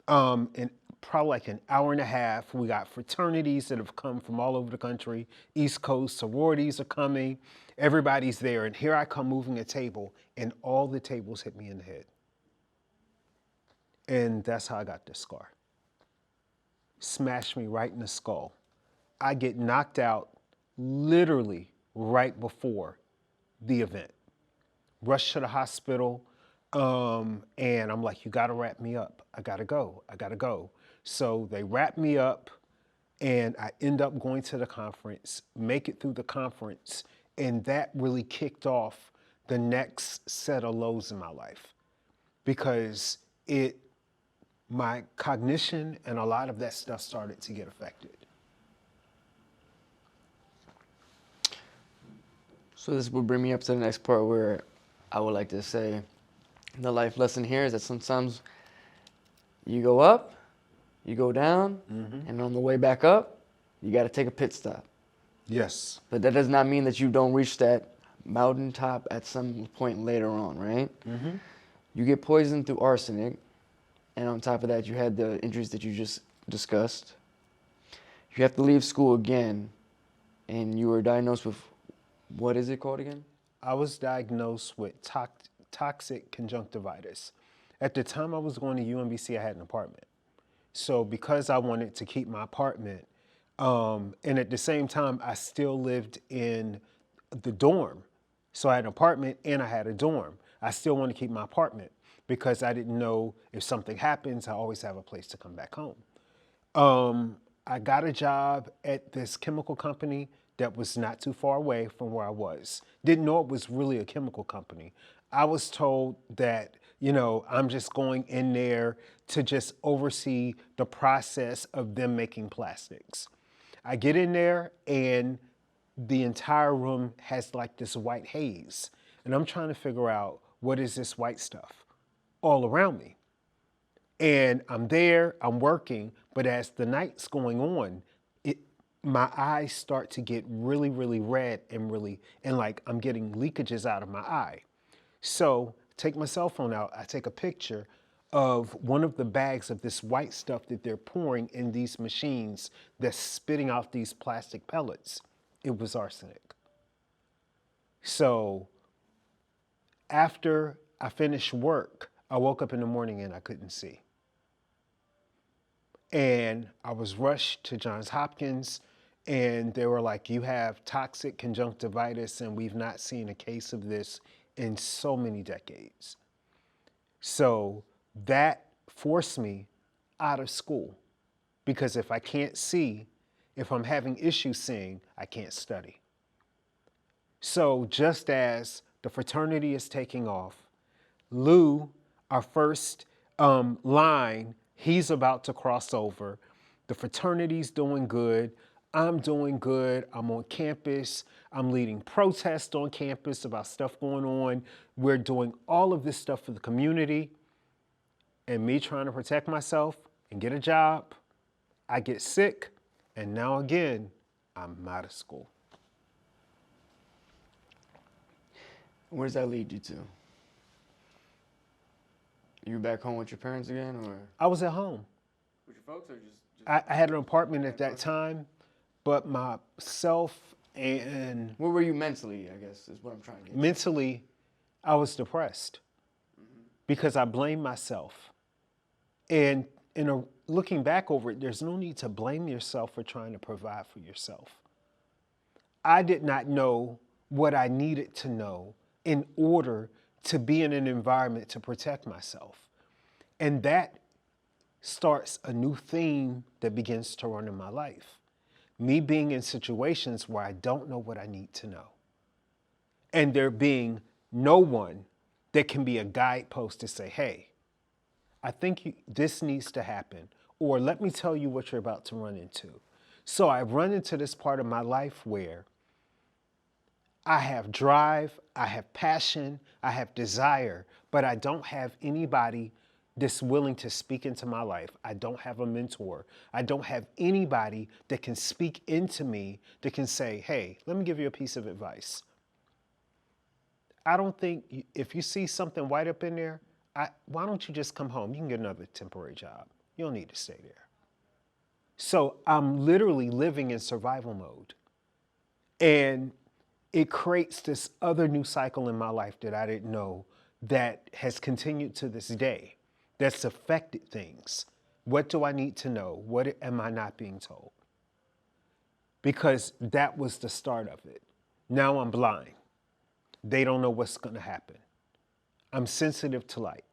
[SPEAKER 2] in probably like an hour and a half. We got fraternities that have come from all over the country. East Coast sororities are coming. Everybody's there. And here I come moving a table, and all the tables hit me in the head. And that's how I got this scar. Smashed me right in the skull. I get knocked out literally right before the event. Rush to the hospital, and I'm like, you gotta wrap me up. I gotta go. I gotta go. So they wrap me up, and I end up going to the conference, make it through the conference, and that really kicked off the next set of lows in my life because my cognition and a lot of that stuff started to get affected.
[SPEAKER 1] So this will bring me up to the next part where I would like to say the life lesson here is that sometimes you go up, you go down, and on the way back up, you got to take a pit stop.
[SPEAKER 2] Yes.
[SPEAKER 1] But that does not mean that you don't reach that mountaintop at some point later on, right? You get poisoned through arsenic, and on top of that, you had the injuries that you just discussed. You have to leave school again, and you were diagnosed with, what is it called again?
[SPEAKER 2] I was diagnosed with toxic conjunctivitis. At the time I was going to UMBC, I had an apartment. So because I wanted to keep my apartment, and at the same time, I still lived in the dorm. So I had an apartment and I had a dorm. I still want to keep my apartment because I didn't know if something happens, I always have a place to come back home. I got a job at this chemical company that was not too far away from where I was. Didn't know it was really a chemical company. I was told that, I'm just going in there to just oversee the process of them making plastics. I get in there and the entire room has like this white haze. And I'm trying to figure out, what is this white stuff all around me? And I'm there, I'm working, but as the night's going on, my eyes start to get really, really red and like I'm getting leakages out of my eye. So take my cell phone out, I take a picture of one of the bags of this white stuff that they're pouring in these machines that's spitting out these plastic pellets. It was arsenic. So after I finished work, I woke up in the morning and I couldn't see. And I was rushed to Johns Hopkins, and they were like, you have toxic conjunctivitis, and we've not seen a case of this in so many decades. So that forced me out of school, because if I can't see, if I'm having issues seeing, I can't study. So just as the fraternity is taking off, Lou, our first line, he's about to cross over. The fraternity's doing good. I'm doing good. I'm on campus. I'm leading protests on campus about stuff going on. We're doing all of this stuff for the community. And me trying to protect myself and get a job, I get sick. And now again, I'm out of school.
[SPEAKER 1] Where does that lead you to? You back home with your parents again, or?
[SPEAKER 2] I was at home.
[SPEAKER 1] With your folks, or just
[SPEAKER 2] I had an apartment at that time, but myself and
[SPEAKER 1] where were you mentally, I guess, is what I'm trying to get.
[SPEAKER 2] mentally, I was depressed because I blamed myself. And looking back over it, there's no need to blame yourself for trying to provide for yourself. I did not know what I needed to know in order to be in an environment to protect myself. And that starts a new theme that begins to run in my life. Me being in situations where I don't know what I need to know. And there being no one that can be a guidepost to say, hey, I think this needs to happen, or let me tell you what you're about to run into. So I've run into this part of my life where I have drive, I have passion, I have desire, but I don't have anybody that's willing to speak into my life. I don't have a mentor. I don't have anybody that can speak into me, that can say, hey, let me give you a piece of advice. I don't think, if you see something white up in there, why don't you just come home? You can get another temporary job. You don't need to stay there. So I'm literally living in survival mode. And it creates this other new cycle in my life that I didn't know that has continued to this day, that's affected things. What do I need to know? What am I not being told? because that was the start of it. Now I'm blind. They don't know what's going to happen. I'm sensitive to light.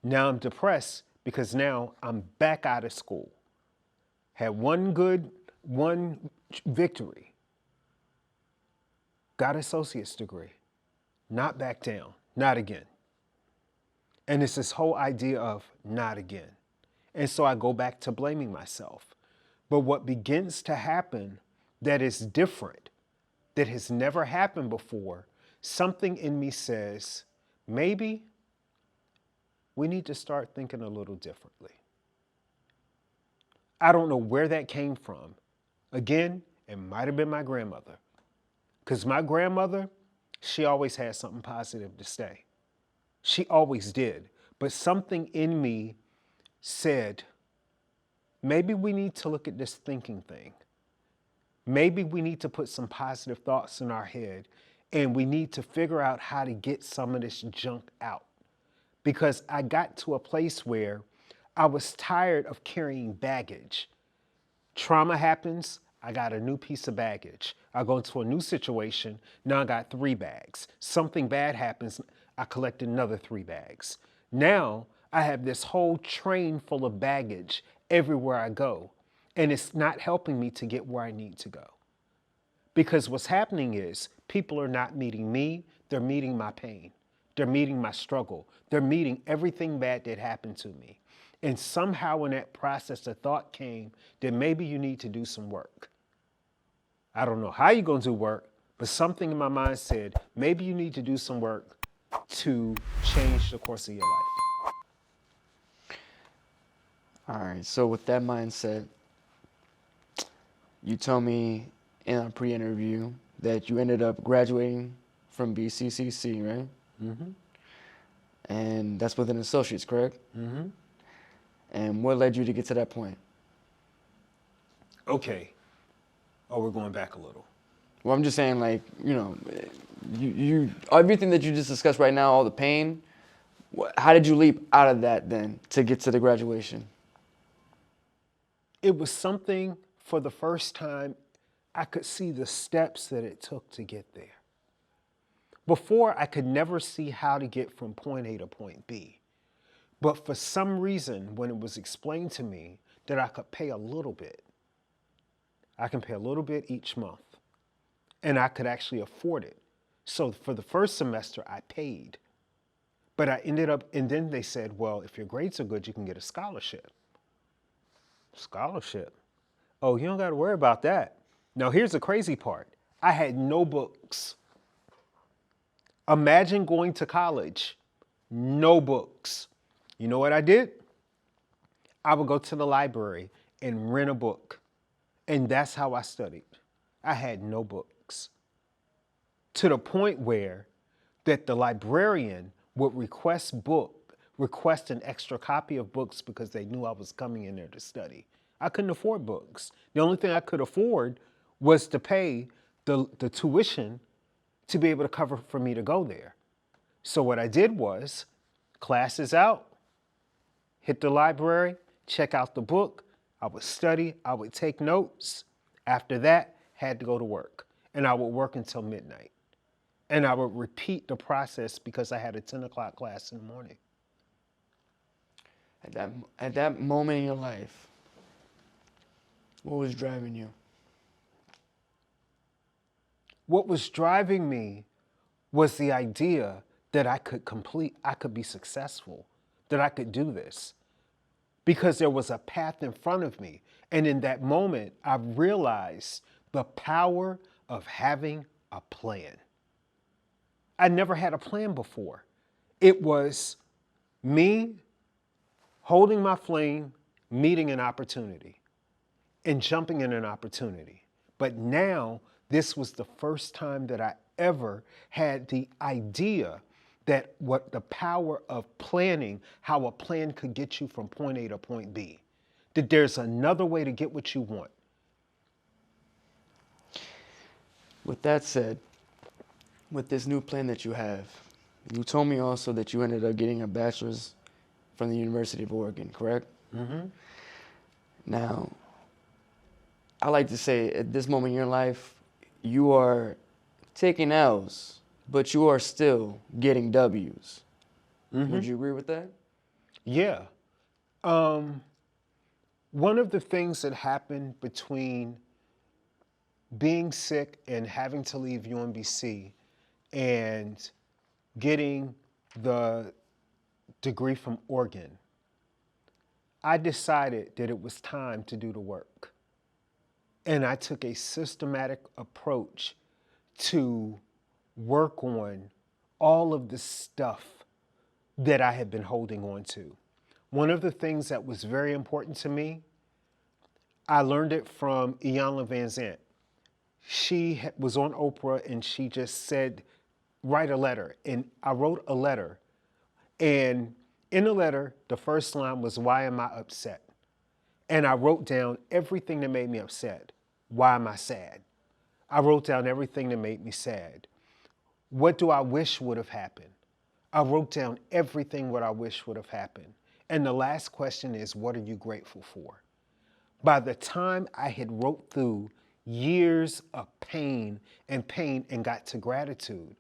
[SPEAKER 2] Now I'm depressed because now I'm back out of school. Had one victory. Got associate's degree. Not back down. Not again. And it's this whole idea of not again. And so I go back to blaming myself. But what begins to happen that is different, that has never happened before, something in me says, maybe we need to start thinking a little differently. I don't know where that came from. Again, it might have been my grandmother. Because my grandmother, she always had something positive to say. She always did. But something in me said, maybe we need to look at this thinking thing. Maybe we need to put some positive thoughts in our head, and we need to figure out how to get some of this junk out. Because I got to a place where I was tired of carrying baggage. Trauma happens, I got a new piece of baggage. I go into a new situation, now I got 3 bags. Something bad happens, I collect another 3 bags. Now I have this whole train full of baggage everywhere I go, and it's not helping me to get where I need to go. Because what's happening is people are not meeting me, they're meeting my pain. They're meeting my struggle. They're meeting everything bad that happened to me. And somehow in that process, the thought came that maybe you need to do some work. I don't know how you're going to do work, but something in my mind said, maybe you need to do some work to change the course of your life.
[SPEAKER 1] All right, so with that mindset, you told me in our pre-interview that you ended up graduating from BCCC, right?
[SPEAKER 2] Mm-hmm.
[SPEAKER 1] And that's with an associate's, correct?
[SPEAKER 2] Mm-hmm.
[SPEAKER 1] And what led you to get to that point?
[SPEAKER 2] Okay. Oh, we're going back a little.
[SPEAKER 1] Well, I'm just saying, like, you know, you everything that you just discussed right now, all the pain, how did you leap out of that then to get to the graduation?
[SPEAKER 2] It was something for the first time I could see the steps that it took to get there. Before, I could never see how to get from point A to point B. But for some reason, when it was explained to me that I could pay a little bit, I can pay a little bit each month, and I could actually afford it. So for the first semester, I paid. But I ended up, and then they said, well, if your grades are good, you can get a scholarship. Scholarship? Oh, you don't got to worry about that. Now, here's the crazy part. I had no books. Imagine going to college, no books. You know what I did? I would go to the library and rent a book. And that's how I studied. I had no books. To the point where that the librarian would request an extra copy of books because they knew I was coming in there to study. I couldn't afford books. The only thing I could afford was to pay the tuition to be able to cover for me to go there. So what I did was, class is out, hit the library, check out the book, I would study, I would take notes. After that, had to go to work. And I would work until midnight. And I would repeat the process because I had a 10 o'clock class in the morning.
[SPEAKER 1] At that moment in your life, what was driving you?
[SPEAKER 2] What was driving me was the idea that I could be successful, that I could do this. Because there was a path in front of me. And in that moment, I realized the power of having a plan. I never had a plan before. It was me holding my flame, meeting an opportunity, and jumping in an opportunity. But now, this was the first time that I ever had the idea that what the power of planning, how a plan could get you from point A to point B, that there's another way to get what you want.
[SPEAKER 1] With that said, with this new plan that you have, you told me also that you ended up getting a bachelor's from the University of Oregon, correct?
[SPEAKER 2] Mm-hmm.
[SPEAKER 1] Now, I like to say at this moment in your life, you are taking L's, but you are still getting W's. Would you agree with that?
[SPEAKER 2] Yeah. One of the things that happened between being sick and having to leave UMBC and getting the degree from Oregon, I decided that it was time to do the work. And I took a systematic approach to work on all of the stuff that I had been holding on to. One of the things that was very important to me, I learned it from Iyanla Vanzant. She was on Oprah and she just said, write a letter. And I wrote a letter. And in the letter, the first line was, why am I upset? And I wrote down everything that made me upset. Why am I sad? I wrote down everything that made me sad. What do I wish would have happened? I wrote down everything what I wish would have happened. And the last question is, what are you grateful for? By the time I had wrote through years of pain and got to gratitude,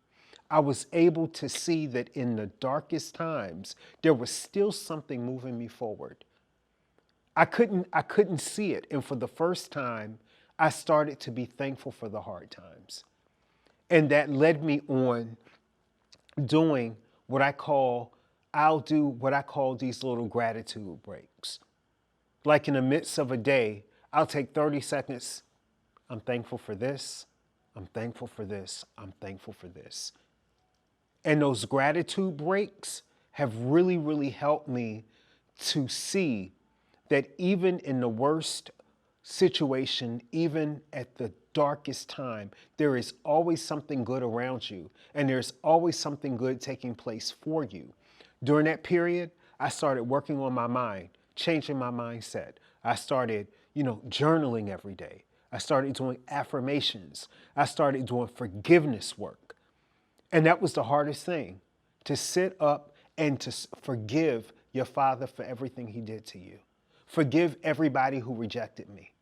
[SPEAKER 2] I was able to see that in the darkest times, there was still something moving me forward. I couldn't see it. And for the first time, I started to be thankful for the hard times. And that led me on doing I'll do what I call these little gratitude breaks. Like in the midst of a day, I'll take 30 seconds. I'm thankful for this. I'm thankful for this. I'm thankful for this. And those gratitude breaks have really, really helped me to see that even in the worst situation, even at the darkest time, there is always something good around you, and there's always something good taking place for you. During that period, I started working on my mind, changing my mindset. I started, journaling every day. I started doing affirmations. I started doing forgiveness work. And that was the hardest thing, to sit up and to forgive your father for everything he did to you. Forgive everybody who rejected me.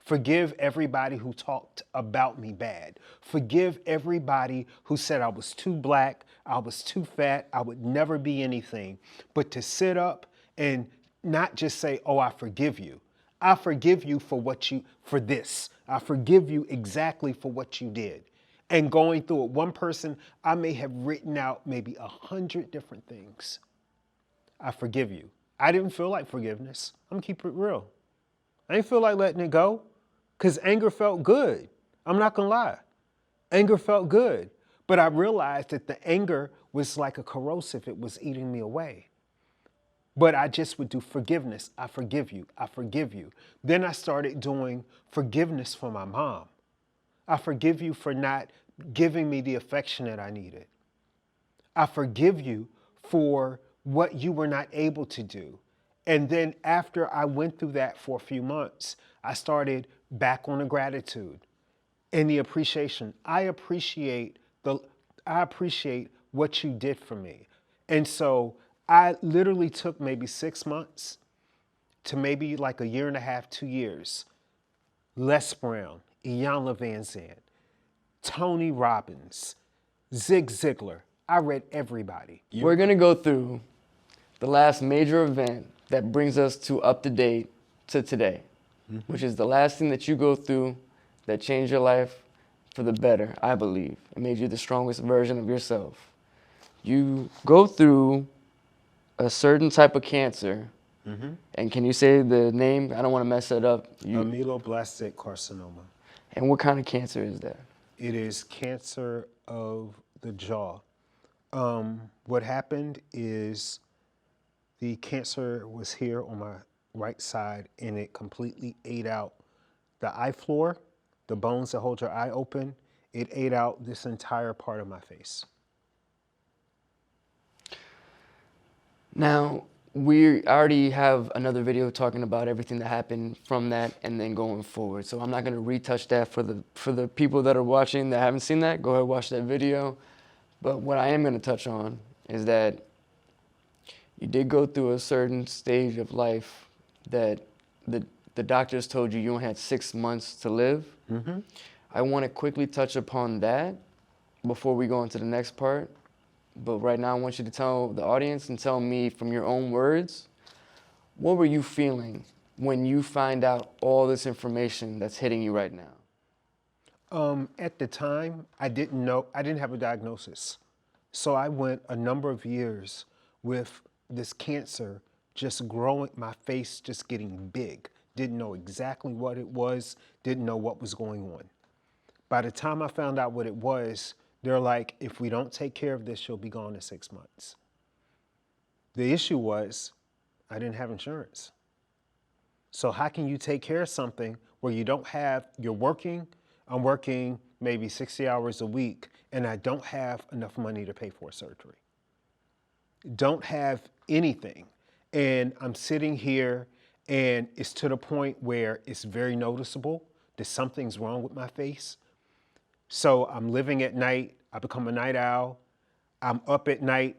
[SPEAKER 2] Forgive everybody who talked about me bad. Forgive everybody who said I was too black, I was too fat, I would never be anything. But to sit up and not just say, oh, I forgive you. I forgive you for this. I forgive you exactly for what you did. And going through it, one person, I may have written out maybe 100 different things. I forgive you. I didn't feel like forgiveness. I'm gonna keep it real. I didn't feel like letting it go because anger felt good. I'm not gonna lie. Anger felt good. But I realized that the anger was like a corrosive. It was eating me away. But I just would do forgiveness. I forgive you. I forgive you. Then I started doing forgiveness for my mom. I forgive you for not giving me the affection that I needed. I forgive you for what you were not able to do. And then after I went through that for a few months, I started back on the gratitude and the appreciation. I appreciate what you did for me. And so I literally took maybe 6 months to maybe like a year and a half, 2 years. Les Brown, Iyanla Vanzant, Tony Robbins, Zig Ziglar. I read everybody.
[SPEAKER 1] We're going to go through the last major event that brings us to up to date to today, which is the last thing that you go through that changed your life for the better, I believe. It made you the strongest version of yourself. You go through a certain type of cancer, and can you say the name? I don't want to mess it up.
[SPEAKER 2] Ameloblastenic carcinoma.
[SPEAKER 1] And what kind of cancer is that?
[SPEAKER 2] It is cancer of the jaw. What happened is the cancer was here on my right side, and it completely ate out the eye floor, the bones that hold your eye open. It ate out this entire part of my face.
[SPEAKER 1] Now, we already have another video talking about everything that happened from that and then going forward. So I'm not going to retouch that for the people that are watching that haven't seen that. Go ahead and watch that video. But what I am going to touch on is that you did go through a certain stage of life that the doctors told you only had 6 months to live. I want to quickly touch upon that before we go into the next part. But right now, I want you to tell the audience and tell me from your own words, what were you feeling when you find out all this information that's hitting you right now?
[SPEAKER 2] At the time, I didn't know, I didn't have a diagnosis. So I went a number of years with this cancer just growing, my face just getting big. Didn't know exactly what it was, didn't know what was going on. By the time I found out what it was, they're like, if we don't take care of this, you'll be gone in 6 months. The issue was, I didn't have insurance. So how can you take care of something where you don't have, you're working, I'm working maybe 60 hours a week, and I don't have enough money to pay for surgery. Don't have anything. And I'm sitting here, and it's to the point where it's very noticeable that something's wrong with my face. So I'm living at night, I become a night owl. I'm up at night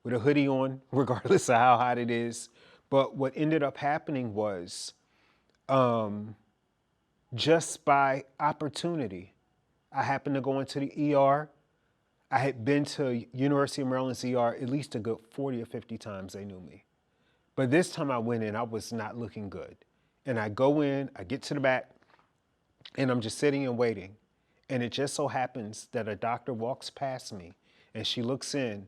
[SPEAKER 2] with a hoodie on, regardless of how hot it is. But what ended up happening was, just by opportunity, I happened to go into the ER. I had been to University of Maryland's ER at least a good 40 or 50 times. They knew me. But this time I went in, I was not looking good. And I go in, I get to the back, and I'm just sitting and waiting. And it just so happens that a doctor walks past me, and she looks in.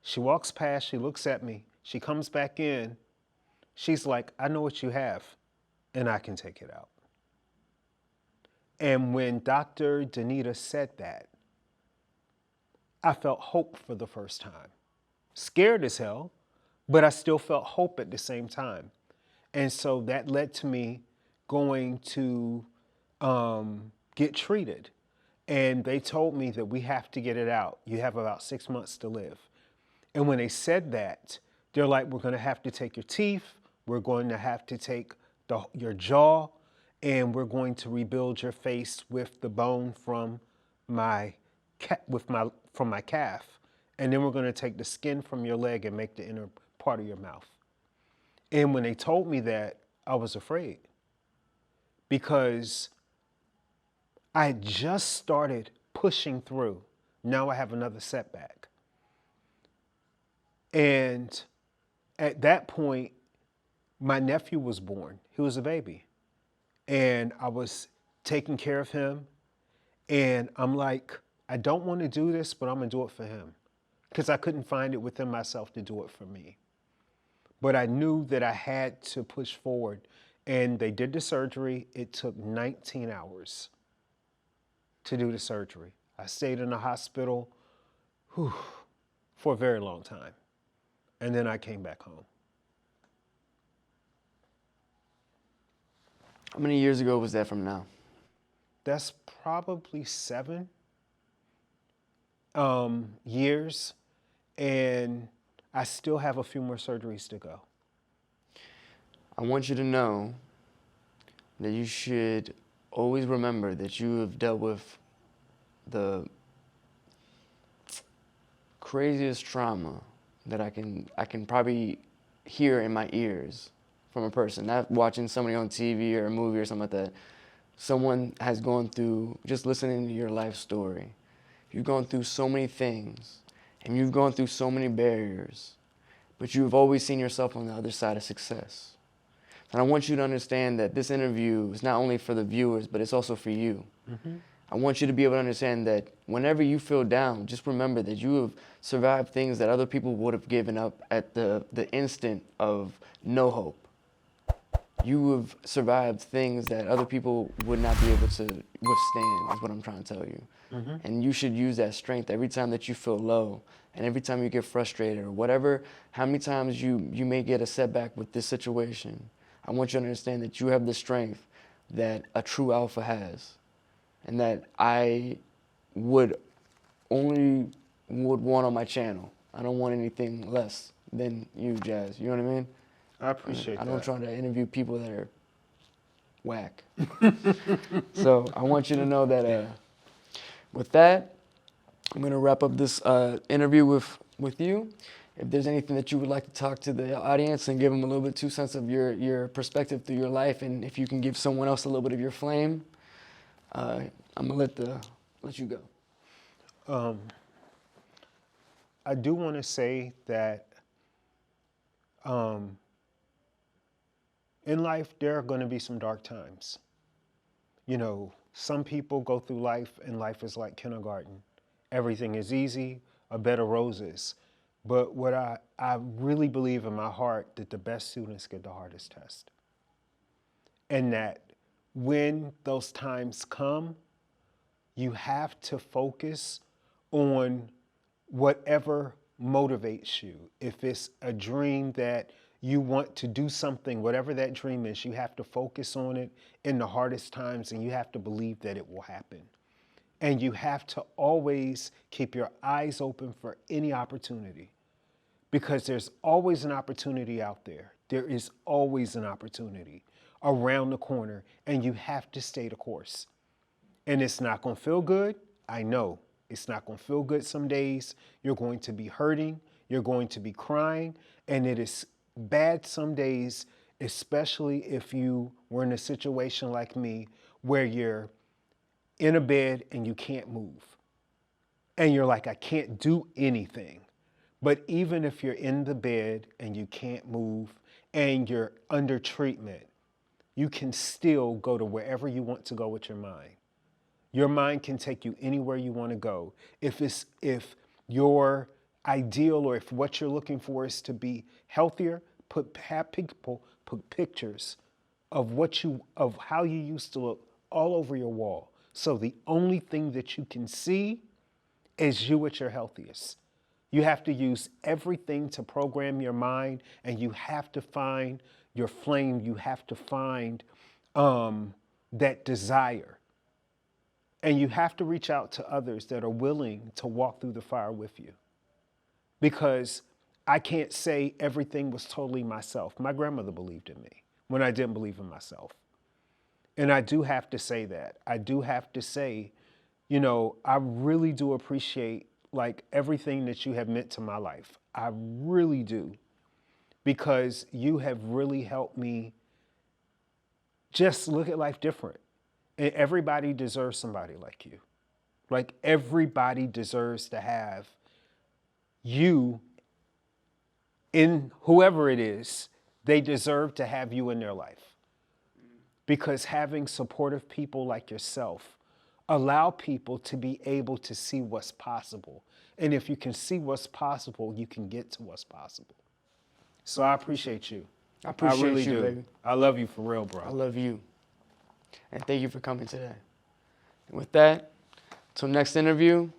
[SPEAKER 2] She walks past, she looks at me, she comes back in. She's like, I know what you have, and I can take it out. And when Dr. Danita said that, I felt hope for the first time. Scared as hell, but I still felt hope at the same time. And so that led to me going to get treated. And they told me that we have to get it out. You have about 6 months to live. And when they said that, they're like, we're going to have to take your teeth, we're going to have to take your jaw, and we're going to rebuild your face with the bone from my calf. And then we're going to take the skin from your leg and make the inner part of your mouth. And when they told me that, I was afraid, because I had just started pushing through. Now I have another setback. And at that point, my nephew was born. He was a baby. And I was taking care of him. And I'm like, I don't want to do this, but I'm going to do it for him. Because I couldn't find it within myself to do it for me. But I knew that I had to push forward. And they did the surgery. It took 19 hours to do the surgery. I stayed in the hospital for a very long time. And then I came back home.
[SPEAKER 1] How many years ago was that from now?
[SPEAKER 2] That's probably 7 years. And I still have a few more surgeries to go.
[SPEAKER 1] I want you to know that you should always remember that you have dealt with the craziest trauma that I can probably hear in my ears from a person, not watching somebody on TV or a movie or something like that. Someone has gone through, just listening to your life story. You've gone through so many things, and you've gone through so many barriers, but you've always seen yourself on the other side of success. And I want you to understand that this interview is not only for the viewers, but it's also for you. Mm-hmm. I want you to be able to understand that whenever you feel down, just remember that you have survived things that other people would have given up at the instant of no hope. You have survived things that other people would not be able to withstand, is what I'm trying to tell you. Mm-hmm. And you should use that strength every time that you feel low, and every time you get frustrated, or whatever, how many times you may get a setback with this situation. I want you to understand that you have the strength that a true alpha has, and that I would only want on my channel. I don't want anything less than you, Jazz. You know what I mean?
[SPEAKER 2] I appreciate that.
[SPEAKER 1] I don't try to interview people that are whack. So I want you to know that with that, I'm going to wrap up this interview with you. if there's anything that you would like to talk to the audience and give them a little bit 2 cents of your perspective through your life, and if you can give someone else a little bit of your flame, I'm gonna let you go.
[SPEAKER 2] I do want to say that in life, there are going to be some dark times. You know, some people go through life and life is like kindergarten. Everything is easy, a bed of roses. But what I really believe in my heart that the best students get the hardest test. And that when those times come, you have to focus on whatever motivates you. If it's a dream that you want to do something, whatever that dream is, you have to focus on it in the hardest times, and you have to believe that it will happen. And you have to always keep your eyes open for any opportunity, because there's always an opportunity out there. There is always an opportunity around the corner, and you have to stay the course. And it's not going to feel good. I know it's not going to feel good some days. You're going to be hurting. You're going to be crying. And it is bad some days, especially if you were in a situation like me where you're in a bed and you can't move. And you're like, I can't do anything. But even if you're in the bed and you can't move and you're under treatment, you can still go to wherever you want to go with your mind. Your mind can take you anywhere you want to go. If your ideal, or if what you're looking for is to be healthier, have people put pictures of how you used to look all over your wall. So the only thing that you can see is you at your healthiest. You have to use everything to program your mind, and you have to find your flame. You have to find that desire. And you have to reach out to others that are willing to walk through the fire with you. Because I can't say everything was totally myself. My grandmother believed in me when I didn't believe in myself. And I do have to say that. I do have to say, you know, I really do appreciate like everything that you have meant to my life. I really do. Because you have really helped me just look at life different. And everybody deserves somebody like you. Like everybody deserves to have you in whoever it is, they deserve to have you in their life. Because having supportive people like yourself allow people to be able to see what's possible. And if you can see what's possible, you can get to what's possible. So I appreciate you.
[SPEAKER 1] I appreciate
[SPEAKER 2] really
[SPEAKER 1] you,
[SPEAKER 2] do.
[SPEAKER 1] baby.
[SPEAKER 2] I love you for real, bro.
[SPEAKER 1] I love you. And thank you for coming today. And with that, till next interview,